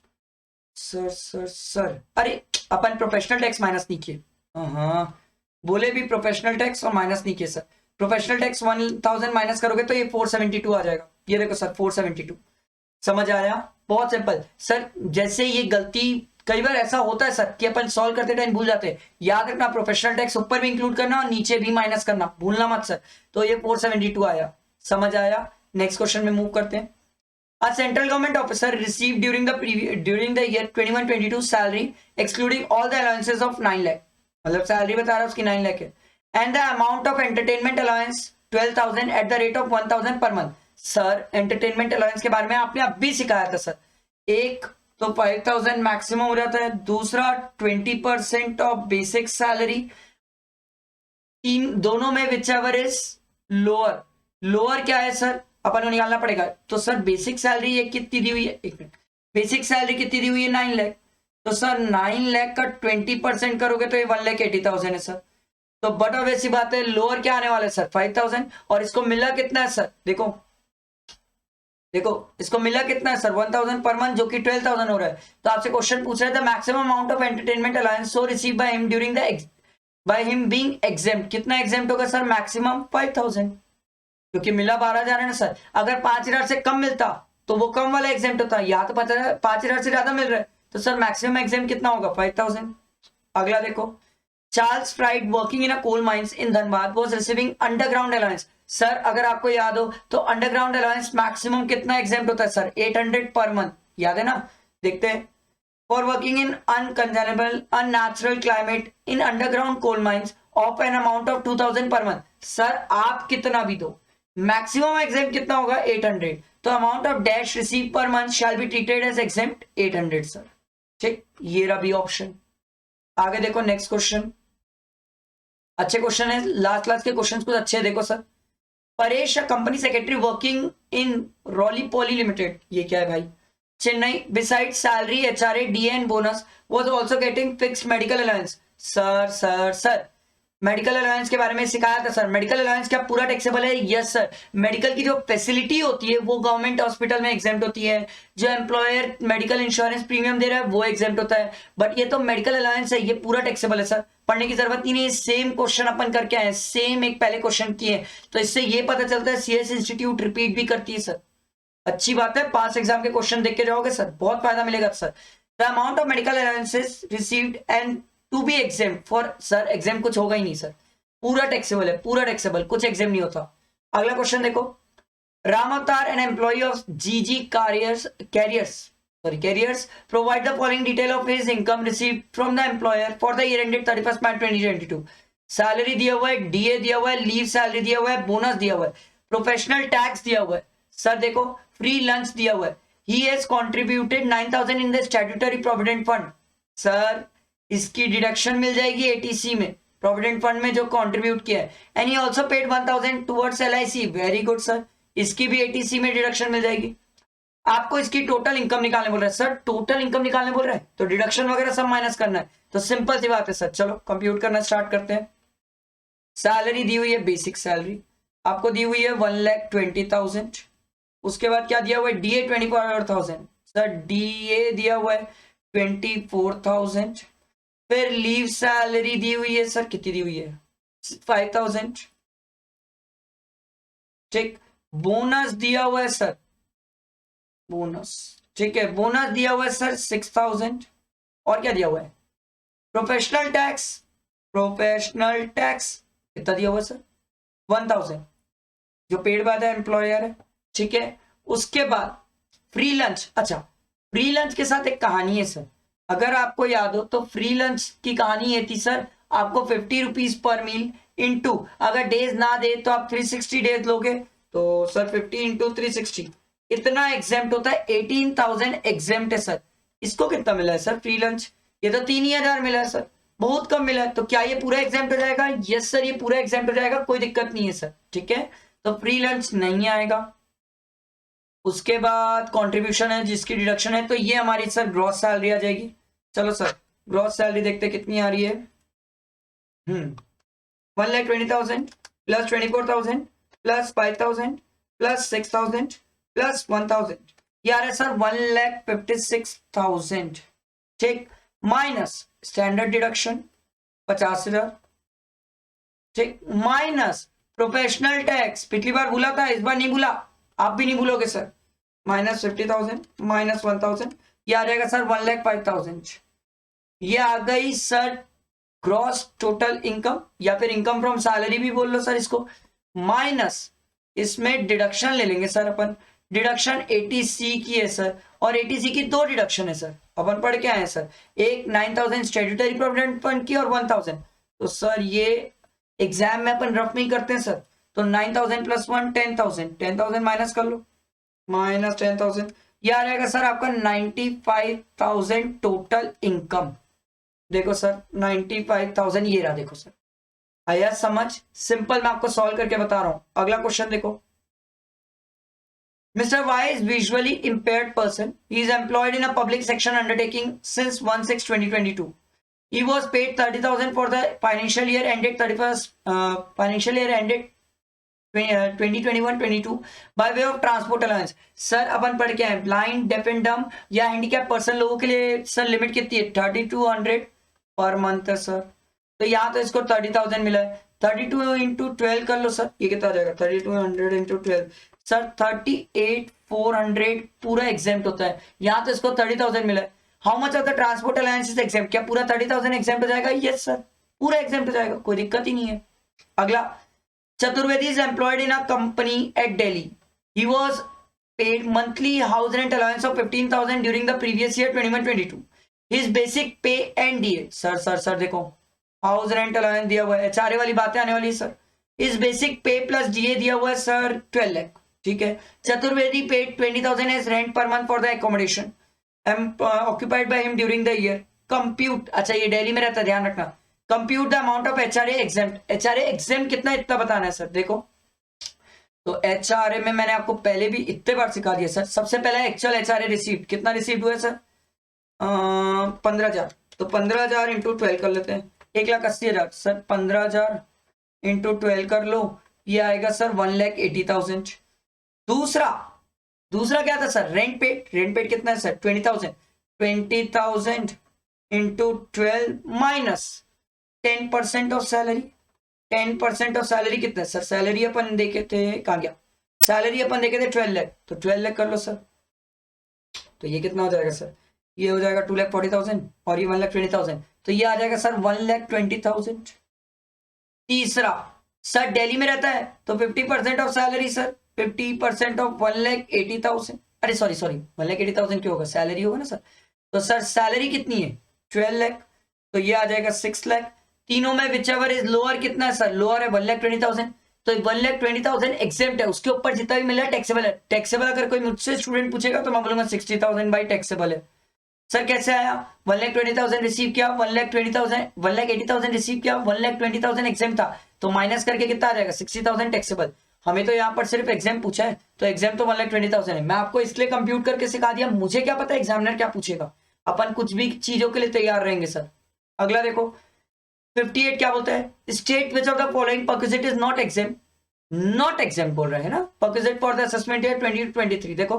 सर सर सर, अरे अपन प्रोफेशनल टैक्स माइनस नहीं किए। हाँ बोले भी प्रोफेशनल टैक्स और माइनस नहीं किए सर। प्रोफेशनल टैक्स 1,000 माइनस करोगे तो ये 472 आ जाएगा। ये देखो सर 472। समझ आया? बहुत सिंपल सर। जैसे ये गलती कई बार ऐसा होता है सर कि अपन सॉल्व करते टाइम भूल जाते हैं। याद रखना प्रोफेशनल टैक्स ऊपर भी इंक्लूड करना और नीचे भी माइनस करना, भूलना मत सर। तो ये 472 आया। समझ आया? नेक्स्ट क्वेश्चन में मूव करते हैं। A central government officer received during the year 21-22 salary excluding all the allowances of 9 lakh, मतलब सैलरी बता रहा है उसकी 9 लाख है, and the amount of entertainment allowance 12,000 at the rate of 1,000 per month। Sir entertainment allowance के बारे में आपने अब भी सिखाया था सर। एक तो 5,000 मैक्सिमम हो जाता है, दूसरा 20% ऑफ बेसिक सैलरी, इन दोनों में whichever is lower. Lower क्या है सर? अपन को निकालना पड़ेगा। तो सर बेसिक सैलरी ये कितनी दी हुई है? एक मिनट, बेसिक सैलरी कितनी दी हुई है? 9 लाख। तो सर 9 लाख का 20% करोगे तो ये 1,80,000 है सर। तो बट अब ऐसी बात है, लोअर क्या आने वाला है सर? 5,000। और इसको मिला कितना है सर? देखो देखो इसको मिला कितना है सर 1000 पर मंथ, जो कि 12000 हो रहा है। तो आपसे क्वेश्चन पूछ रहा है the maximum amount of entertainment allowance so receive by him during the by him being exempt. कितना एग्जेम्प्ट होगा सर? मैक्सिमम 5000, क्योंकि मिला 12000 है ना सर। अगर 5000 से कम मिलता तो वो कम वाला एग्जेम्प्ट होता, यहाँ तो 5000 से ज्यादा मिल रहा है, तो सर मैक्सिमम एग्जेम्प्ट कितना होगा? 5000। अगला देखो, Charles Fried working in a coal mines in Dhanbad was receiving underground allowance. Sir अगर आपको याद हो तो अंडरग्राउंड अलाउंस मैक्सिमम कितना एग्जेम्प्ट होता है सर? 800 पर मंथ, याद है ना? देखते हैं। For working in uncongenial unnatural climate in underground coal mines of an amount of 2000 per month. Sir आप कितना भी दो, मैक्सिमम एग्जेम्प्ट कितना होगा? 800। तो amount of dash receive per month shall be treated as exempt 800 sir. ठीक, ये रहा भी ऑप्शन। आगे देखो नेक्स्ट क्वेश्चन, अच्छे क्वेश्चन है, लास्ट के क्वेश्चन कुछ अच्छे देखो sir. Paresh company secretary working in roly poly limited, ये क्या है भाई? Chennai, beside salary HRA DA and bonus was also getting fixed medical allowance. Sir medical allowance के बारे में सिखाया था सर। मेडिकल अलाउंस क्या पूरा टैक्सेबल है? Yes sir. मेडिकल की जो फैसिलिटी होती है वो गवर्नमेंट हॉस्पिटल में एग्जेम्प्ट होती है, जो एम्प्लॉयर मेडिकल इंश्योरेंस प्रीमियम दे रहा है वो एग्जेम्प्ट होता है, बट ये तो मेडिकल अलाउंस है, ये पूरा टैक्सेबल है सर। पढ़ने की जरूरत ही नहीं है, सेम क्वेश्चन अपन करके आए, सेम एक पहले क्वेश्चन किए, तो इससे ये पता चलता है सीएस इंस्टीट्यूट रिपीट भी करती है सर। अच्छी बात है, पास एग्जाम के क्वेश्चन देख के जाओगे सर, बहुत फायदा मिलेगा sir. The amount of medical allowances received and to be exempt for, sir exam कुछ होगा ही नहीं सर, पूरा टैक्सेबल है, पूरा टैक्सेबल, कुछ एग्जाम नहीं होता। अगला क्वेश्चन देखो, राम अवतार एन एम्प्लॉय ऑफ जीजी carriers provide the following detail of his income received from the employer for the year ended 31 March 2022। Salary दिया हुआ है, डीए दिया हुआ है, लीव सैलरी दिया हुआ है, बोनस दिया हुआ है, प्रोफेशनल टैक्स दिया हुआ है सर। देखो फ्री लंच दिया हुआ है, he has contributed 9000 in the statutory provident fund. Sir इसकी डिडक्शन मिल जाएगी एटीसी में, प्रोविडेंट फंड में जो कंट्रीब्यूट किया है, and he also paid 1000 towards LIC. Very good sir, इसकी भी एटीसी में डिडक्शन मिल जाएगी। आपको इसकी टोटल इनकम निकालने बोल रहा है सर, टोटल इनकम निकालने बोल रहा है तो डिडक्शन वगैरह सब माइनस करना है, तो सिंपल सी बात है सर। चलो कंप्यूट करना स्टार्ट करते हैं। सैलरी दी हुई है, बेसिक सैलरी आपको दी हुई है 1,20,000। उसके बाद क्या दिया हुआ है? डीए 24,000 सर, डीए दिया हुआ है 24,000। फिर लीव सैलरी दी हुई है सर, कितनी दी हुई है? 5,000। ठीक, बोनस दिया हुआ है सर, बोनस, ठीक है, बोनस दिया हुआ है सर 6,000। और क्या दिया हुआ है? प्रोफेशनल टैक्स कितना दिया हुआ है सर? 1,000, जो पेड बाय द एम्प्लॉयर है। ठीक है, उसके बाद फ्री लंच। अच्छा, फ्री लंच के साथ एक कहानी है सर, अगर आपको याद हो तो फ्री लंच की कहानी ये थी सर, आपको 50 रुपीज पर मील इंटू, अगर डेज ना दे तो आप 360 डेज लोगे, तो सर 50 इंटू 360 इतना एग्जेम्प्ट होता है, 18,000 एग्जेम्प्ट है सर। इसको कितना मिला है सर फ्री लंच? ये तो 3,000 मिला है सर, बहुत कम मिला है। तो क्या ये पूरा एग्जेम्प्ट हो जाएगा? यस सर, ये पूरा एग्जेम्प्ट हो जाएगा, कोई दिक्कत नहीं है सर। ठीक है, तो फ्री लंच नहीं आएगा। उसके बाद कंट्रीब्यूशन है जिसकी डिडक्शन है, तो ये हमारी सर ग्रॉस सैलरी आ जाएगी। चलो सर ग्रॉस सैलरी देखते कितनी आ रही है। 1,20,000 प्लस 24,000 प्लस 5,000 प्लस 6,000 प्लस 1,000, ये आ रहा है सर 1,56,000। ठीक, माइनस स्टैंडर्ड डिडक्शन 50,000। ठीक, माइनस प्रोफेशनल टैक्स, पिछली बार भूला था, इस बार नहीं भूला, आप भी नहीं भूलोगे सर, माइनस 50,000 माइनस 1,000, ये आ जाएगा सर 1,05,000। ये आ गई सर ग्रॉस टोटल इनकम, या फिर इनकम फ्रॉम सैलरी भी बोल लो सर इसको, माइनस इसमें डिडक्शन ले लेंगे सर अपन। डिडक्शन एटीसी की है सर, और एटीसी की दो डिडक्शन है सर, अपन पढ़ के आए सर, एक 9,000 स्टैट्यूटरी प्रोविडेंट फंड की और 1,000। तो सर ये एग्जाम में अपन रफ में ही करते हैं सर, तो 9,000 प्लस 1 10,000, 10,000 माइनस कर लो, माइनस 10,000, ये आ जाएगा सर आपका 95,000 टोटल इनकम। देखो सर 95,000 ये रहा, देखो सर आया समझ? सिंपल मैं आपको सॉल्व करके बता रहा हूं। अगला क्वेश्चन देखो, Mr. Y is visually impaired person. He is employed in a public section undertaking since 1/6/2022. He was paid 30,000 for the financial year ended 2021-22 by way of transport allowance. Sir अपन पढ़ के आए ब्लाइंड, डेफ एंड डम्ब या handicap person लोगों के लिए sir limit कितनी है 3200 पर मंथ है सर। तो यहाँ तो इसको 30,000 मिला है, 32 इंटू 12 कर लो सर, ये कितना आ जाएगा 3200 इंटू 12 सर 38,400 पूरा एग्जेम्प्ट होता है। यहाँ तो इसको 30,000 मिला है। How much of the transport allowance is exempt, क्या पूरा 30,000 एग्जेम्प्ट हो जाएगा? यस सर, पूरा एग्जेम्प्ट हो जाएगा, कोई दिक्कत ही नहीं है। अगला, Chaturvedi is employed in a company at Delhi. He was paid monthly house rent allowance of 15,000 during the previous year 21-22. His basic pay and DA. Sir देखो हाउस रेंट अलाउंस दिया हुआ है, HRA वाली बातें आने वाली है सर। इस बेसिक पे प्लस DA दिया हुआ है सर 12 लाख, ठीक है। Chaturvedi paid 20,000 as rent per month for the accommodation occupied by him during the year. Compute, अच्छा ये दिल्ली में रहता है, ध्यान रखना। Compute the amount of HRA exempt. HRA exempt कितना, इतना बताना है सर। देखो तो HRA में मैंने आपको पहले भी इतने बार सिखा दिया सर। सबसे पहले एक्चुअल HRA रिसीव्ड कितना रिसीव्ड हुआ है सर 15,000। तो 15,000 इंटू 12 कर लेते हैं, 1,80,000 सर। 15,000 इंटू 12 कर लो, ये आएगा सर 1,80,000। दूसरा क्या था सर रेंट पेड कितना है sir 20,000 into 12 minus 10% of salary. 10% of salary कितना है सर, सैलरी अपन देखे थे, कहाँ गया, सैलरी अपन देखे थे 12 लाख, तो 12 लाख कर लो सर। तो ये कितना हो जाएगा सर, ये हो जाएगा 2,40,000 और ये 1,20,000, तो ये आ जाएगा सर 1,20,000। तीसरा सर दिल्ली में रहता है तो 50% ऑफ सैलरी सर, 50% ऑफ 1,80,000। अरे सॉरी 1,80,000 क्यों होगा, सैलरी होगा ना सर। तो सर सैलरी कितनी है 12 लाख, तो ये आ जाएगा 6 लाख। तीनों में विचएवर इज लोअर कितना है सर, लोअर है 1,20,000, तो 1,20,000 एग्जेम्प्ट है, उसके ऊपर जितना भी मिला है टैक्सेबल है। टैक्सेबल अगर कोई मुझसे स्टूडेंट पूछेगा तो मैं बोलूंगा 60,000 बाई टैक्सेबल है। सर कैसे आया, 1,20,000 रिसीव किया, 1,80,000 रिसीव किया, 1,20,000 एग्जाम था, तो माइनस करके कितना आ जाएगा 60,000 टैक्सेबल। हमें तो यहाँ पर सिर्फ एग्जाम पूछा है, तो एग्जाम तो 1,20,000 है। मैं आपको इसलिए कंप्यूट करके सिखा दिया, मुझे क्या पता एग्जामिनर क्या पूछेगा, अपन कुछ भी चीजों के लिए तैयार रहेंगे सर। अगला देखो 58 क्या बोलता है, state which of the following perquisite is not exempt बोल रहे हैं ना, perquisite for the assessment year 2023। देखो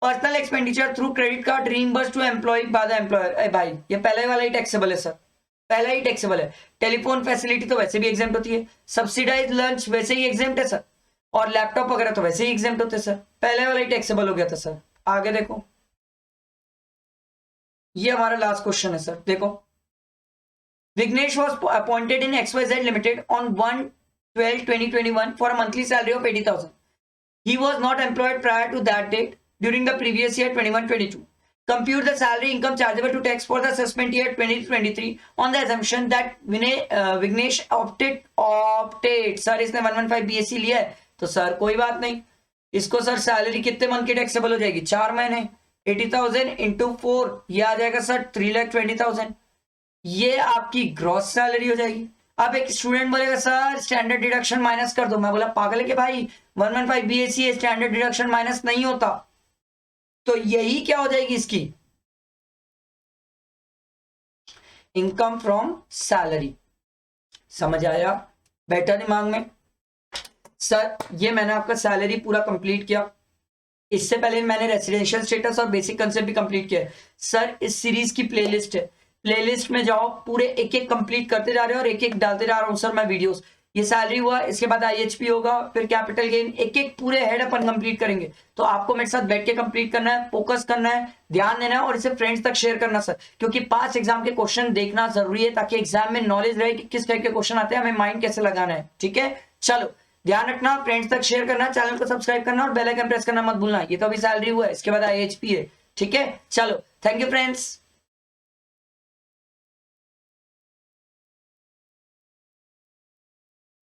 personal expenditure through credit card reimbursed to employ by the employer. भाई ये पहले वाला ही टैक्सेबल है सर, पहला ही टैक्सेबल है। टेलीफोन फैसिलिटी तो वैसे भी एग्जाम्प्ट होती है, सब्सिडाइज लंच वैसे ही एग्जाम्प्ट है सर, और लैपटॉप वगैरह तो वैसे ही एग्जाम्प्ट होते हैं सर, पहले वाला ही टैक्सेबल हो गया था सर। आगे देखो ये हमारा लास्ट क्वेश्चन है सर। देखो Vighnesh was appointed in XYZ Limited on 1/12/2021 for a monthly salary of 80,000. He was not employed prior to that date during the previous year 21-22. Compute the salary income chargeable to tax for the assessment year 2023 on the assumption that Vignesh opted sir इसने 115 BSc लिया है, तो sir कोई बात नहीं, इसको sir salary कितने month की टैक्सेबल हो जाएगी 4 महीने, 80,000 इंटू 4 ये आ जाएगा सर 3,20,000, ये आपकी ग्रॉस सैलरी हो जाएगी। अब एक स्टूडेंट बोलेगा सर स्टैंडर्ड डिडक्शन माइनस कर दो, मैं बोला पागल है कि भाई 115 BSc स्टैंडर्ड डिडक्शन माइनस नहीं होता, तो यही क्या हो जाएगी इसकी इनकम फ्रॉम सैलरी। समझ आया, बैठा दिमाग में सर। ये मैंने आपका सैलरी पूरा कंप्लीट किया, इससे पहले मैंने रेसिडेंशियल स्टेटस और बेसिक कंसेप्ट भी कंप्लीट किया है सर। इस सीरीज की प्लेलिस्ट है, प्लेलिस्ट में जाओ, पूरे एक एक कंप्लीट करते जा रहे हो और एक एक डालते जा रहा हूँ सर मैं वीडियोस। ये सैलरी हुआ, इसके बाद IHP होगा, फिर कैपिटल गेन, एक एक पूरे हेड अपन कंप्लीट करेंगे। तो आपको मेरे साथ बैठ के कंप्लीट करना है, फोकस करना है, ध्यान देना है और इसे फ्रेंड्स तक शेयर करना सर, क्योंकि 5 एग्जाम के क्वेश्चन देखना जरूरी है ताकि एग्जाम में नॉलेज रहे कि किस टाइप के क्वेश्चन आते हैं, हमें माइंड कैसे लगाना है। ठीक है, चलो ध्यान रखना, फ्रेंड्स तक शेयर करना, चैनल को सब्सक्राइब करना और बेल आइकन प्रेस करना मत भूलना। ये तो अभी सैलरी हुआ है, इसके बाद IHP है। ठीक है, चलो थैंक यू फ्रेंड्स।